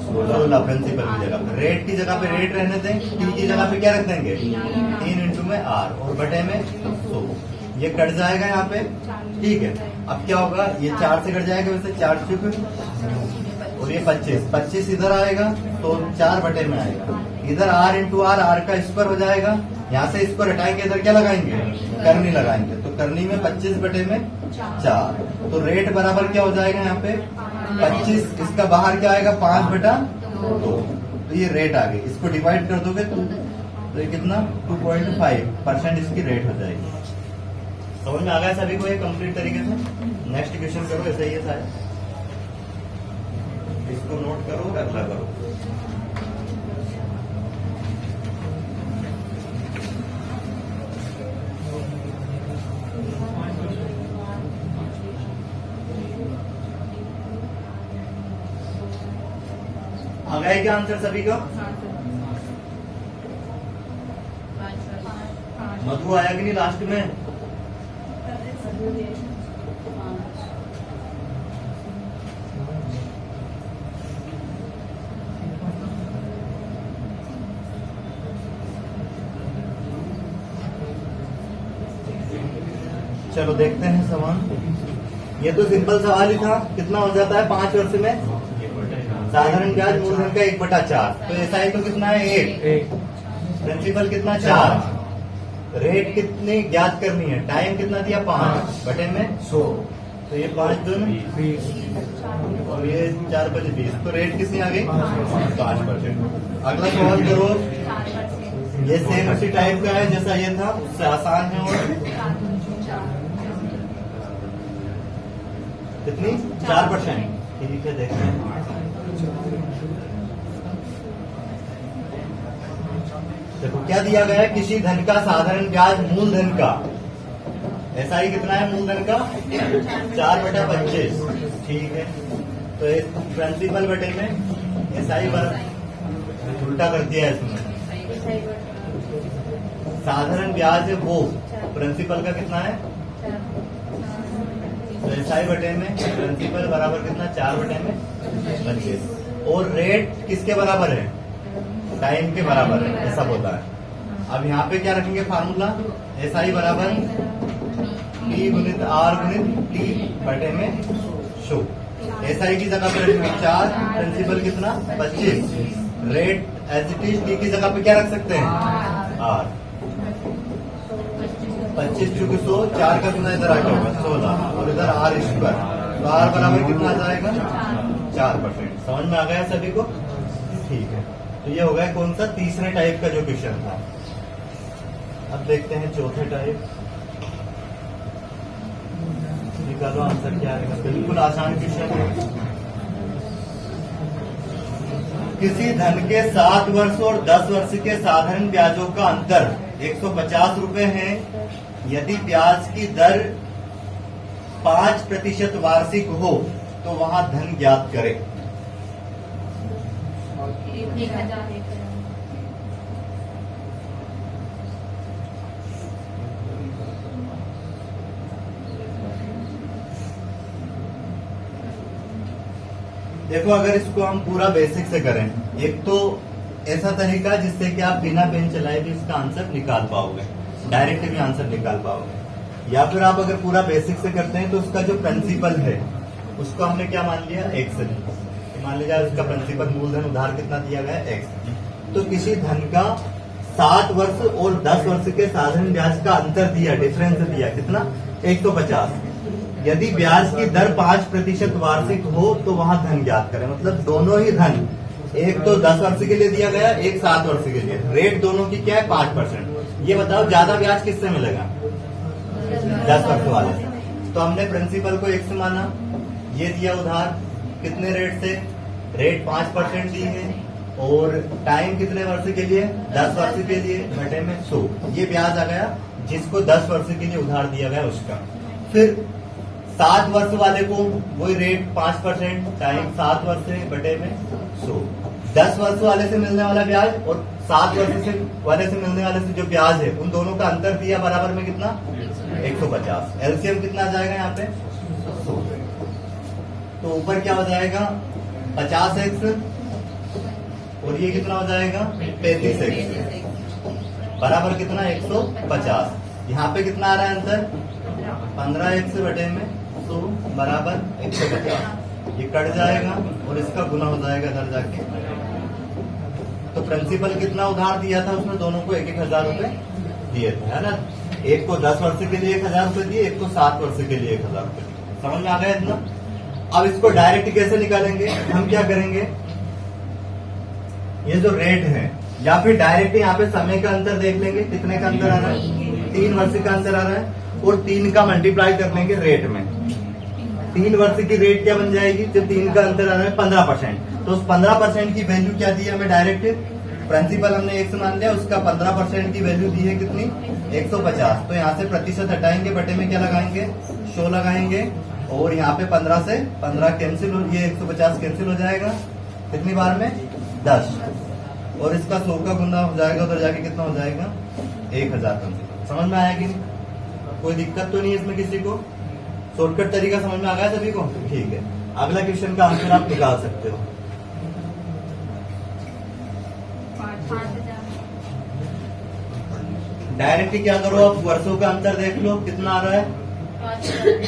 16, प्रिंसिपल की जगह पे, रेट की जगह पे रेट रहने दें, T की जगह पे क्या रख देंगे 3 इंटू में R, और बटे में 100। ये कट जाएगा यहाँ पे, ठीक है। अब क्या होगा? ये 4 से कट जाएगा, वैसे 4 चुप, और ये 25 इधर आएगा, तो 4 बटे में आएगा, इधर R इंटू R का स्क्वायर हो जाएगा, यहाँ से इसको हटाएंगे, इधर क्या लगाएंगे करनी लगाएंगे, तो करनी में 25 बटे में 4। तो रेट बराबर क्या हो जाएगा यहाँ पे 25, इसका बाहर क्या आएगा 5/2। तो ये रेट आ गई, इसको डिवाइड कर दोगे तो ये कितना 2.5% इसकी रेट हो जाएगी। समझ में आ गया सभी को ये कंप्लीट तरीके से। नेक्स्ट क्वेश्चन करो, ऐसा ही है शायद, इसको नोट करो, अगला करो। आ गया क्या आंसर सभी का? मधु आया कि नहीं लास्ट में? चलो देखते हैं सवाल। ये तो सिंपल सवाल ही था। कितना हो जाता है 5 वर्ष में साधारण ब्याज मूलधन का 1/4। तो एसआई तो कितना है 1, प्रिंसिपल कितना 4, रेट कितनी ज्ञात करनी है, टाइम कितना दिया 5 बटे में 100। तो ये 5 दून 20 और ये 4 बजे 20। तो रेट कितनी आ गई 5%। अगला सवाल करो। ये सेम उसी टाइप का है जैसा ये था, उससे आसान है। और कितनी 4%। ठीक है देखते हैं। देखो क्या दिया गया है, किसी धन का साधारण ब्याज मूलधन का, ऐसा ही कितना है मूलधन का 4/25। ठीक है, तो एक प्रिंसिपल बटे में ऐसा ही उल्टा कर दिया है इसमें। साधारण ब्याज है वो प्रिंसिपल का कितना है, तो एसआई बटे में प्रिंसिपल बराबर कितना 4/25। और रेट किसके बराबर है, टाइम के बराबर है, ऐसा होता है। अब यहाँ पे क्या रखेंगे फार्मूला, एसआई बराबर टी गुणित आर गुणित टी बटे में 100। एसआई की जगह पे रखेंगे 4, प्रिंसिपल कितना 25, rate as it is T की जगह पे क्या रख सकते हैं आर। 25 चूंकि 100, 4 का गुना इधर आके होगा 16 और इधर आर स्क्वायर। तो आर बराबर कितना आ जाएगा 4%। समझ में आ गया सभी को? ठीक है, तो ये हो गया कौन सा तीसरे टाइप का जो क्वेश्चन था। अब देखते हैं चौथे टाइप। निकालो आंसर क्या आएगा। बिल्कुल आसान क्वेश्चन है। किसी धन के 7 वर्ष और 10 वर्ष के साधारण ब्याजों का अंतर 150 रुपए है। यदि ब्याज की दर 5% वार्षिक हो तो वहां धन ज्ञात करें। देखो अगर इसको हम पूरा बेसिक से करें, एक तो ऐसा तरीका जिससे कि आप बिना पेन चलाए भी इसका आंसर निकाल पाओगे, डायरेक्ट भी आंसर निकाल पाओगे। या फिर आप अगर पूरा बेसिक से करते हैं तो उसका जो प्रिंसिपल है उसको हमने क्या मान लिया एक्स। मान लीजिए उसका प्रिंसिपल मूलधन उधार कितना दिया गया है एक्स। तो किसी धन का 7 वर्ष और 10 वर्ष के साधारण ब्याज का अंतर दिया, डिफरेंस दिया कितना 150। यदि ब्याज की दर 5% वार्षिक हो तो वहां धन ज्ञात करें। मतलब दोनों ही धन, एक तो 10 वर्ष के लिए दिया गया, एक 7 वर्ष के लिए, रेट दोनों की क्या है 5%। ये बताओ ज्यादा ब्याज किससे मिलेगा 10 वर्ष वाले से। तो हमने प्रिंसिपल को 1 से माना, ये दिया उधार कितने रेट से, रेट 5% दी है, और टाइम कितने वर्ष के लिए 10 वर्ष के लिए घटे में 100। ये ब्याज आ गया जिसको 10 वर्ष के लिए उधार दिया गया उसका। फिर 7 वर्ष वाले को वही रेट 5%, टाइम 7 वर्ष से बटे में 100। 10 वर्ष वाले से मिलने वाला ब्याज और 7 वर्ष से वाले से मिलने वाले से जो ब्याज है उन दोनों का अंतर दिया बराबर में कितना 150। एलसीएम कितना आ जाएगा यहाँ पे 100। तो ऊपर क्या हो जाएगा 50x और ये कितना हो जाएगा 35x बराबर कितना 150। यहाँ पे कितना आ रहा है अंतर 15x बटे में 100 बराबर 150। ये कट जाएगा और इसका गुना हो जाएगा इधर जाके। तो प्रिंसिपल कितना उधार दिया था उसमें दोनों को 1,000 रुपए दिए थे, है ना। एक को 10 वर्ष के लिए 1,000 रुपए दिए, एक को 7 वर्ष के लिए 1,000 रुपए दिए। समझ में आ गया इतना? अब इसको डायरेक्ट कैसे निकालेंगे? हम क्या करेंगे, ये जो रेट है, या फिर डायरेक्ट यहाँ पे समय का अंतर देख लेंगे, कितने का अंतर आ रहा है? 3 वर्ष का अंतर आ रहा है, और 3 का मल्टीप्लाई कर लेंगे रेट में। 3 वर्ष की रेट क्या बन जाएगी? जब 3 का अंतर आ रहा है 15%, तो उस 15% की वैल्यू क्या दी है हमें? डायरेक्ट प्रिंसिपल हमने 1 मान लिया, उसका 15% की वैल्यू दी है कितनी? 150। तो यहाँ से प्रतिशत हटाएंगे, बटे में क्या लगाएंगे? 100 लगाएंगे, और यहाँ पे 15 से 15 कैंसिल, ये 150 कैंसिल हो जाएगा। कितनी बार में? 10। और इसका 100 का गुना हो जाएगा, उधर जाके कितना हो जाएगा? 1000 कैंसिल। समझ में आया कि नहीं? कोई दिक्कत तो नहीं है इसमें किसी को? शॉर्टकट तरीका समझ में आ गया सभी को? ठीक है, अगला क्वेश्चन का आंसर आप निकाल सकते हो। डायरेक्टली क्या करो, आप वर्षों का अंतर देख लो, कितना आ रहा है?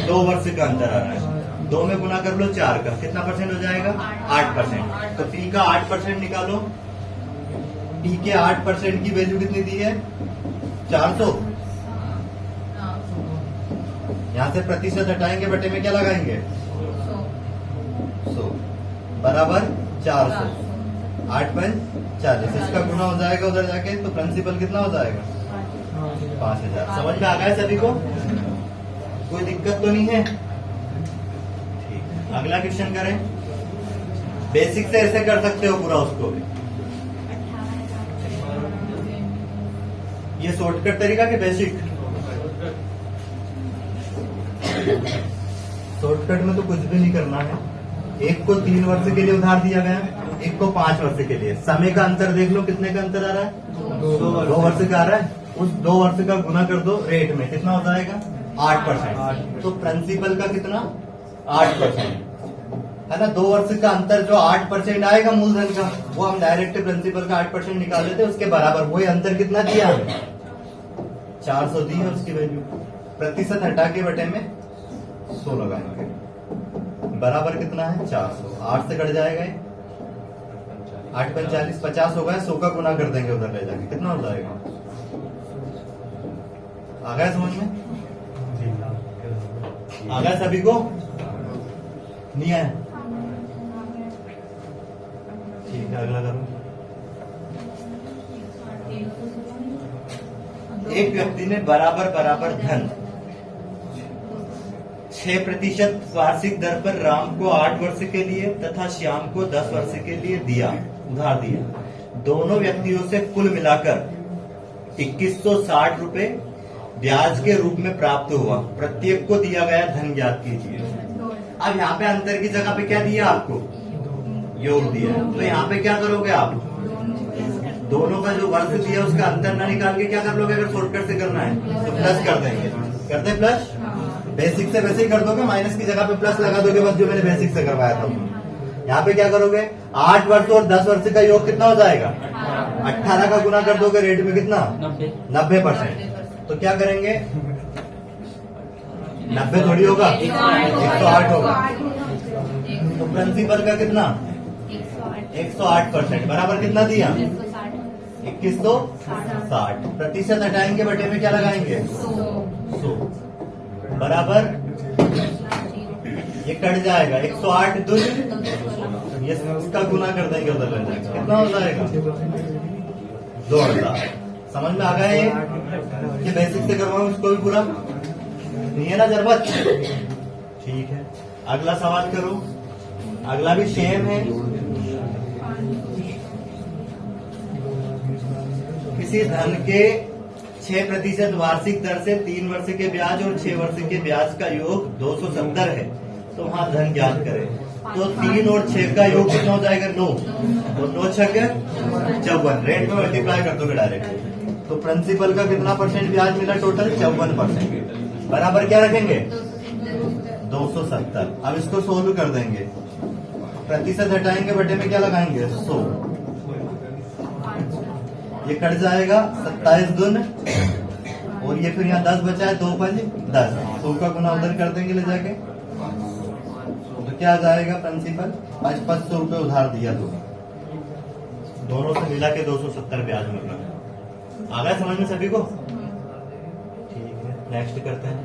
2 वर्ष का अंतर आ रहा है। 2 में गुना कर लो 4 का, कितना परसेंट हो जाएगा? 8%। तो T का 8% निकालो। T के 8% की वैल्यू कितनी दी है? 400। यहाँ से प्रतिशत हटाएंगे, बटे में क्या लगाएंगे? 100 बराबर 400। 8 5 40, इसका गुना हो जाएगा उधर जाके, तो प्रिंसिपल कितना हो जाएगा? 5000। समझ में आ गया सभी को? कोई दिक्कत तो नहीं है? ठीक, अगला क्वेश्चन करें। बेसिक से ऐसे कर सकते हो पूरा उसको भी। ये शॉर्टकट तरीका कि बेसिक? शॉर्टकट में तो कुछ भी नहीं करना है। एक को 3 वर्ष के लिए उधार दिया गया, एक को 5 वर्ष के लिए। समय का अंतर देख लो, कितने का अंतर आ रहा है? 2 वर्ष का आ रहा है। उस 2 वर्ष का गुना कर दो रेट में, कितना हो जाएगा? 8%। तो प्रिंसिपल का कितना? 8%, है ना? 2 वर्ष का अंतर जो 8% आएगा मूलधन का, वो हम डायरेक्ट प्रिंसिपल का 8% निकाल लेते, उसके बराबर। वही अंतर कितना दिया हमें? 400 दी है उसकी वैल्यू। प्रतिशत हटा के बटे में 100 लगाएंगे, बराबर कितना है? 400। 8 से कट जाएगा, 8 45 50 होगा। 100 का गुना कर देंगे उधर ले जाके, कितना हो जाएगा? आ गया समझ में? आ गया सभी को? नहीं आया? ठीक है, अगला करो। एक व्यक्ति ने बराबर बराबर धन 6% वार्षिक दर पर राम को 8 वर्ष के लिए तथा श्याम को 10 वर्ष के लिए दिया, उधार दिया। दोनों व्यक्तियों से कुल मिलाकर 2160 रुपए ब्याज के रूप में प्राप्त हुआ। प्रत्येक को दिया गया धन ज्ञात कीजिए। अब यहाँ पे अंतर की जगह पे क्या दिया आपको? योग दिया है। तो यहाँ पे क्या करोगे आप? दोनों का जो वर्ष दिया उसका अंतर ना निकाल के क्या कर लोगे? अगर शॉर्टकट से करना है तो प्लस कर देंगे। करते प्लस? बेसिक से वैसे ही कर दोगे, माइनस की जगह पे प्लस लगा दोगे, बस जो मैंने बेसिक से करवाया था। यहाँ पे क्या करोगे? 8 वर्ष और 10 वर्ष का योग कितना हो जाएगा? 18 का गुना कर दोगे रेट में, कितना? 90%। तो क्या करेंगे? 90 थोड़ी होगा, 108 होगा। तो प्रिंसिपल का कितना? 108%, बराबर कितना दिया? 2160। प्रतिशत हटाएंगे, बटे में क्या लगाएंगे? 100 बराबर, ये कट जाएगा। 108 दूनी, ये इसका गुना कर देंगे उधर ले जाएगा, कितना हो जाएगा? 2000। समझ में आ गया? ये बेसिक से करवाऊं इसको भी पूरा? नहीं है ना जरूरत? ठीक है, अगला सवाल करो। अगला भी सेम है। किसी धन के 6% वार्षिक दर से 3 वर्ष के ब्याज और 6 वर्ष के ब्याज का योग 270 है, तो वहां धन ज्ञात करें। तो 3 और 6 का योग कितना हो जाएगा? 9। तो 9 6 54, रेट में मल्टीप्लाई कर दोगे डायरेक्ट। तो प्रिंसिपल का कितना परसेंट ब्याज मिला? टोटल 54%, बराबर क्या रखेंगे? 270। अब इसको सोल्व कर देंगे, प्रतिशत हटाएंगे, बटे में क्या लगाएंगे? 100। ये कट जाएगा, 27 दून, और ये फिर यहाँ 10 बचा है, 2 5 10। 100 का गुना उधर कर देंगे ले जाके, तो क्या आ जाएगा? प्रिंसिपल 500 रुपए उधार दिया, तो दोनों से मिला के 270 ब्याज मिल रहा है। आ गया समझ में सभी को? ठीक। नेक्स्ट करते हैं,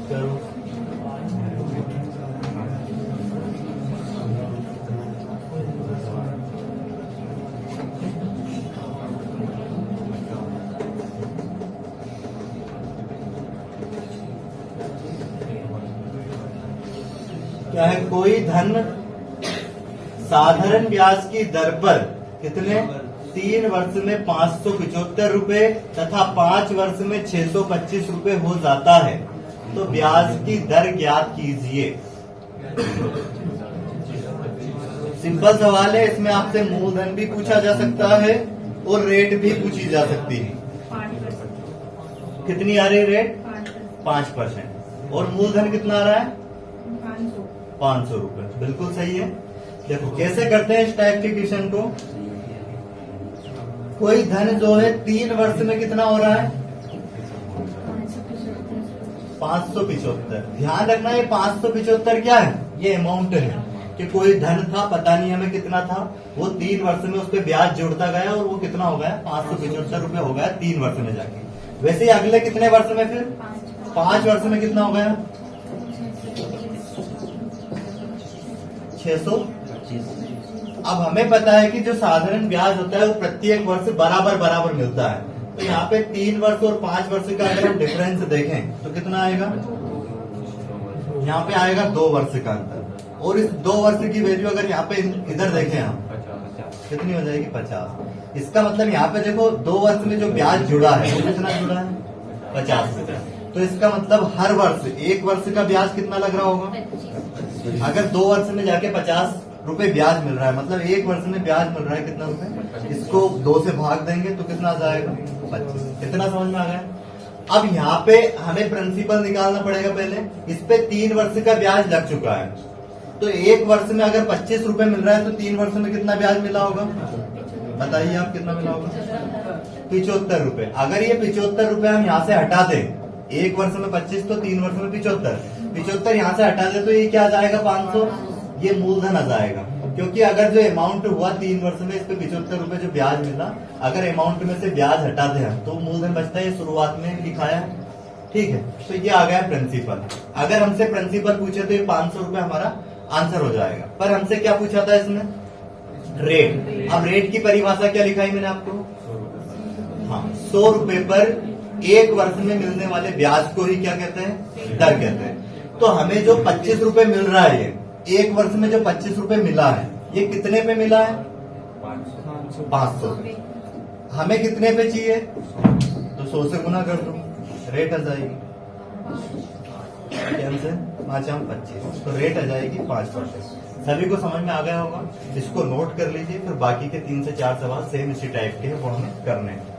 करो। क्या है, कोई धन साधारण ब्याज की दर पर कितने 3 वर्ष में 575 रुपए तथा 5 वर्ष में 625 रुपए हो जाता है, तो ब्याज की दर ज्ञात कीजिए। सिंपल सवाल है, इसमें आपसे मूलधन भी पूछा जा सकता है और रेट भी पूछी जा सकती है। कितनी आ रही रेट? 5%। और मूलधन कितना आ रहा है? 500 रुपए। बिल्कुल सही है। देखो कैसे करते हैं इस टाइप के क्वेश्चन को। कोई धन जो है 3 वर्ष में कितना हो रहा है? 575। ध्यान रखना ये 575 क्या है? ये अमाउंट है कि कोई धन था, पता नहीं हमें कितना था, वो 3 वर्ष में उस पर ब्याज जोड़ता गया और वो कितना हो गया? 575 रुपए हो गया 3 वर्ष में जाके। वैसे ही अगले कितने वर्ष में, फिर 5 वर्ष में कितना हो गया? 625। अब हमें पता है कि जो साधारण ब्याज होता है वो प्रत्येक वर्ष बराबर बराबर मिलता है, तो यहाँ पे 3 वर्ष और 5 वर्ष का अगर हम डिफरेंस देखें तो कितना आएगा? यहाँ पे आएगा 2 वर्ष का अंतर। और इस 2 वर्ष की वैल्यू अगर यहाँ पे इधर देखें हम, कितनी हो जाएगी? 50। इसका मतलब यहाँ पे देखो 2 वर्ष में जो ब्याज जुड़ा है वो कितना जुड़ा है? 50। तो इसका मतलब हर वर्ष 1 वर्ष का ब्याज कितना लग रहा होगा? अगर 2 वर्ष में जाके 50 रुपए ब्याज मिल रहा है, मतलब 1 वर्ष में ब्याज मिल रहा है कितना रुपए? इसको 2 से भाग देंगे तो कितना आ जाएगा? 25। कितना समझ में आ गया? अब यहाँ पे हमें प्रिंसिपल निकालना पड़ेगा पहले। इस पे 3 वर्ष का ब्याज लग चुका है, तो 1 वर्ष में अगर 25 रुपए मिल रहा है तो 3 वर्ष में कितना ब्याज मिला होगा? बताइए आप, कितना मिला होगा? 75 रुपए। अगर ये 75 रुपए हम यहाँ से हटा दें, 1 वर्ष में 25 तो 3 वर्ष में 75 यहाँ से हटा दे तो ये क्या आ जाएगा? 500। ये मूलधन आ जाएगा, क्योंकि अगर जो अमाउंट हुआ 3 वर्ष में, इस पे 75 रुपए जो ब्याज मिला, अगर अमाउंट में से ब्याज हटा दे तो मूलधन बचता है। शुरुआत में लिखाया है, ठीक है। तो ये आ गया प्रिंसिपल। अगर हमसे प्रिंसिपल पूछे तो ये 500 रुपए हमारा आंसर हो जाएगा। पर हमसे क्या पूछा था इसमें? रेट। अब रेट की परिभाषा क्या लिखाई मैंने आपको? हाँ, 100 रुपए पर 1 वर्ष में मिलने वाले ब्याज को ही क्या कहते हैं? दर कहते हैं। तो हमें जो 25 रुपए मिल रहा है, ये 1 वर्ष में जो 25 रुपए मिला है, ये कितने पे मिला है? 500। हमें कितने पे चाहिए? तो 100 से गुना कर दो, रेट आ जाएगी। से 5×25, तो रेट आ जाएगी 5%। सभी को समझ में आ गया होगा? इसको नोट कर लीजिए, फिर बाकी के 3 से 4 सवाल सेम इसी टाइप के हैं, वो हमें करने हैं।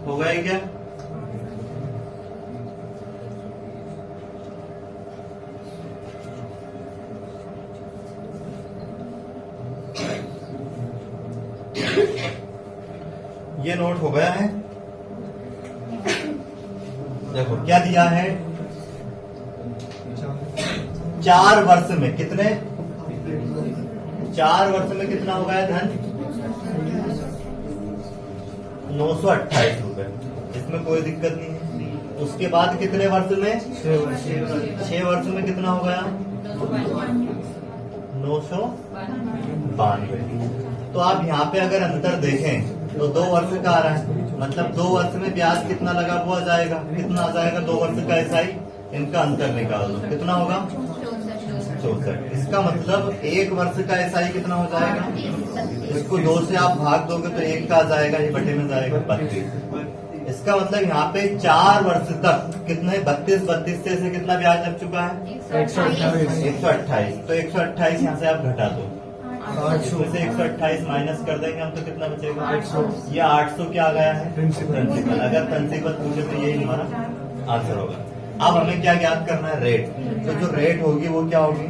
हो गया क्या? ये नोट हो गया है। देखो क्या दिया है? 4 वर्ष में कितने? 4 वर्ष में कितना हो गया धन? 928 रुपए। इसमें कोई दिक्कत नहीं है। उसके बाद कितने वर्ष में? 6 वर्ष में कितना हो गया? 992। तो आप यहाँ पे अगर अंतर देखें तो 2 वर्ष का आ रहा है, मतलब 2 वर्ष में ब्याज कितना लगा हुआ जाएगा, कितना आ जाएगा 2 वर्ष का एसआई, इनका अंतर निकाल दो, कितना होगा 64। इसका मतलब 1 वर्ष का एसआई कितना हो जाएगा, इसको 2 से आप भाग दोगे तो 1 का आ जाएगा, ये बटे में जाएगा 32। इसका मतलब यहाँ पे 4 वर्ष तक कितने 32 से कितना ब्याज लग चुका है 128। तो 128 यहाँ से आप घटा दो, इसमें से 128 माइनस कर देंगे हम तो कितना बचेगा 800। ये 800 क्या आ गया है प्रिंसिपल। अगर प्रिंसिपल पूछे तो यही हमारा आंसर होगा। अब हमें क्या ज्ञात करना है रेट, तो जो रेट होगी वो क्या होगी,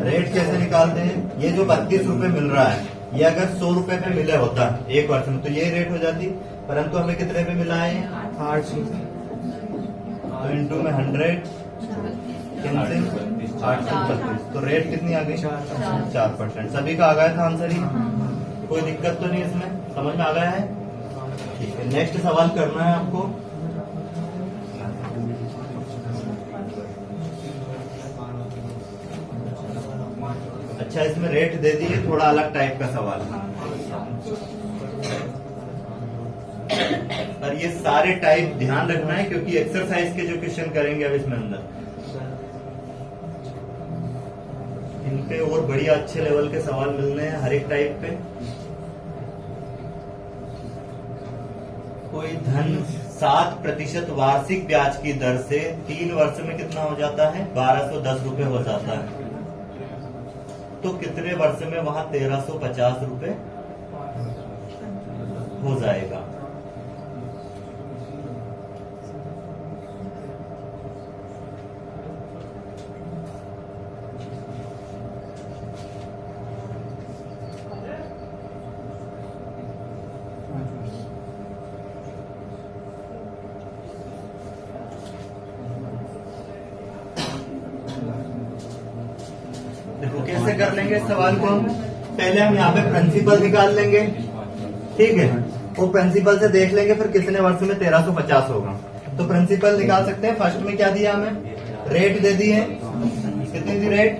रेट कैसे निकालते हैं, ये जो 32 रुपए मिल रहा है ये अगर 100 रुपए पे मिले होता 1 वर्ष में तो ये रेट हो जाती, परंतु हमें कितने पे मिला है 800। तो इंटू में 100 कैंसिल 832, तो रेट कितनी आ गई 4%। सभी का आ गया था आंसर ही, कोई दिक्कत तो नहीं इसमें, समझ में आ गया है। ठीक है, नेक्स्ट सवाल करना है आपको। अच्छा, इसमें रेट दे दिए, थोड़ा अलग टाइप का सवाल है, पर ये सारे टाइप ध्यान रखना है क्योंकि एक्सरसाइज के जो क्वेश्चन करेंगे अब इसमें अंदर इनपे और बढ़िया अच्छे लेवल के सवाल मिलने हैं हर एक टाइप पे। कोई धन 7% वार्षिक ब्याज की दर से 3 वर्ष में कितना हो जाता है 1210 रुपए हो जाता है, तो कितने वर्ष में वहां 1350 रुपए हो जाएगा। देखो कैसे कर लेंगे इस सवाल को, पहले हम यहाँ पे प्रिंसिपल निकाल लेंगे, ठीक है, वो प्रिंसिपल से देख लेंगे फिर कितने वर्ष में 1350 होगा। तो प्रिंसिपल निकाल सकते हैं। फर्स्ट में क्या दिया हमें, रेट दे दी है, कितनी दी रेट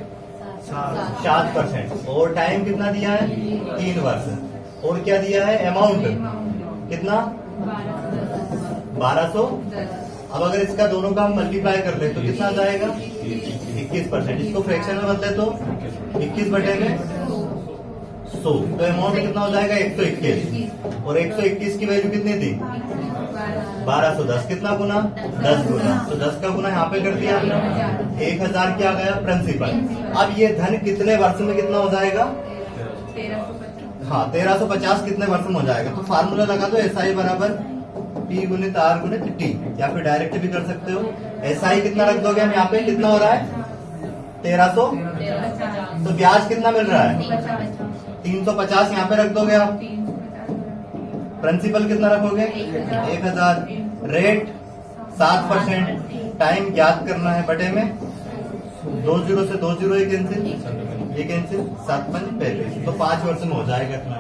7%, और टाइम कितना दिया है 3 वर्ष, और क्या दिया है अमाउंट कितना 1200। अब अगर इसका दोनों का हम मल्टीप्लाई कर ले तो कितना आ जाएगा 21%। इसको फ्रैक्शन में बदले तो 21 बटे में 100, तो अमाउंट कितना हो जाएगा 121, और 121 की वैल्यू कितनी थी 1210, कितना गुना 10 गुना, तो 10 का गुना यहाँ पे कर दिया हमने, 1000 क्या गया प्रिंसिपल। अब ये धन कितने वर्ष में कितना हो जाएगा, हाँ 1350 कितने वर्ष में हो जाएगा। तो फार्मूला लगा दो SI बराबर P गुणित R गुणित T, या फिर डायरेक्ट भी कर सकते हो। SI कितना रख दोगे हम यहाँ पे, कितना हो रहा है 1300, तो ब्याज कितना मिल रहा है 350 यहाँ पे रख दोगे आप, प्रिंसिपल कितना रखोगे 1000, रेट 7%, टाइम ज्ञात करना है बटे में 2 0 से 2 0 ये कैंसिल 7 5 35, तो 5 वर्ष में हो जाएगा इतना।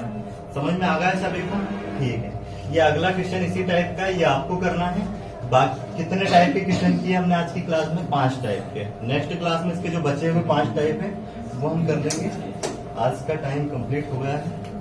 समझ में आ गया सभी को, ठीक है। ये अगला क्वेश्चन इसी टाइप का, ये आपको करना है। बाकी कितने टाइप के क्वेश्चन किए हमने आज की क्लास में, 5 टाइप के। नेक्स्ट क्लास में इसके जो बचे हुए 5 टाइप है वो हम कर लेंगे। आज का टाइम कंप्लीट हो गया है।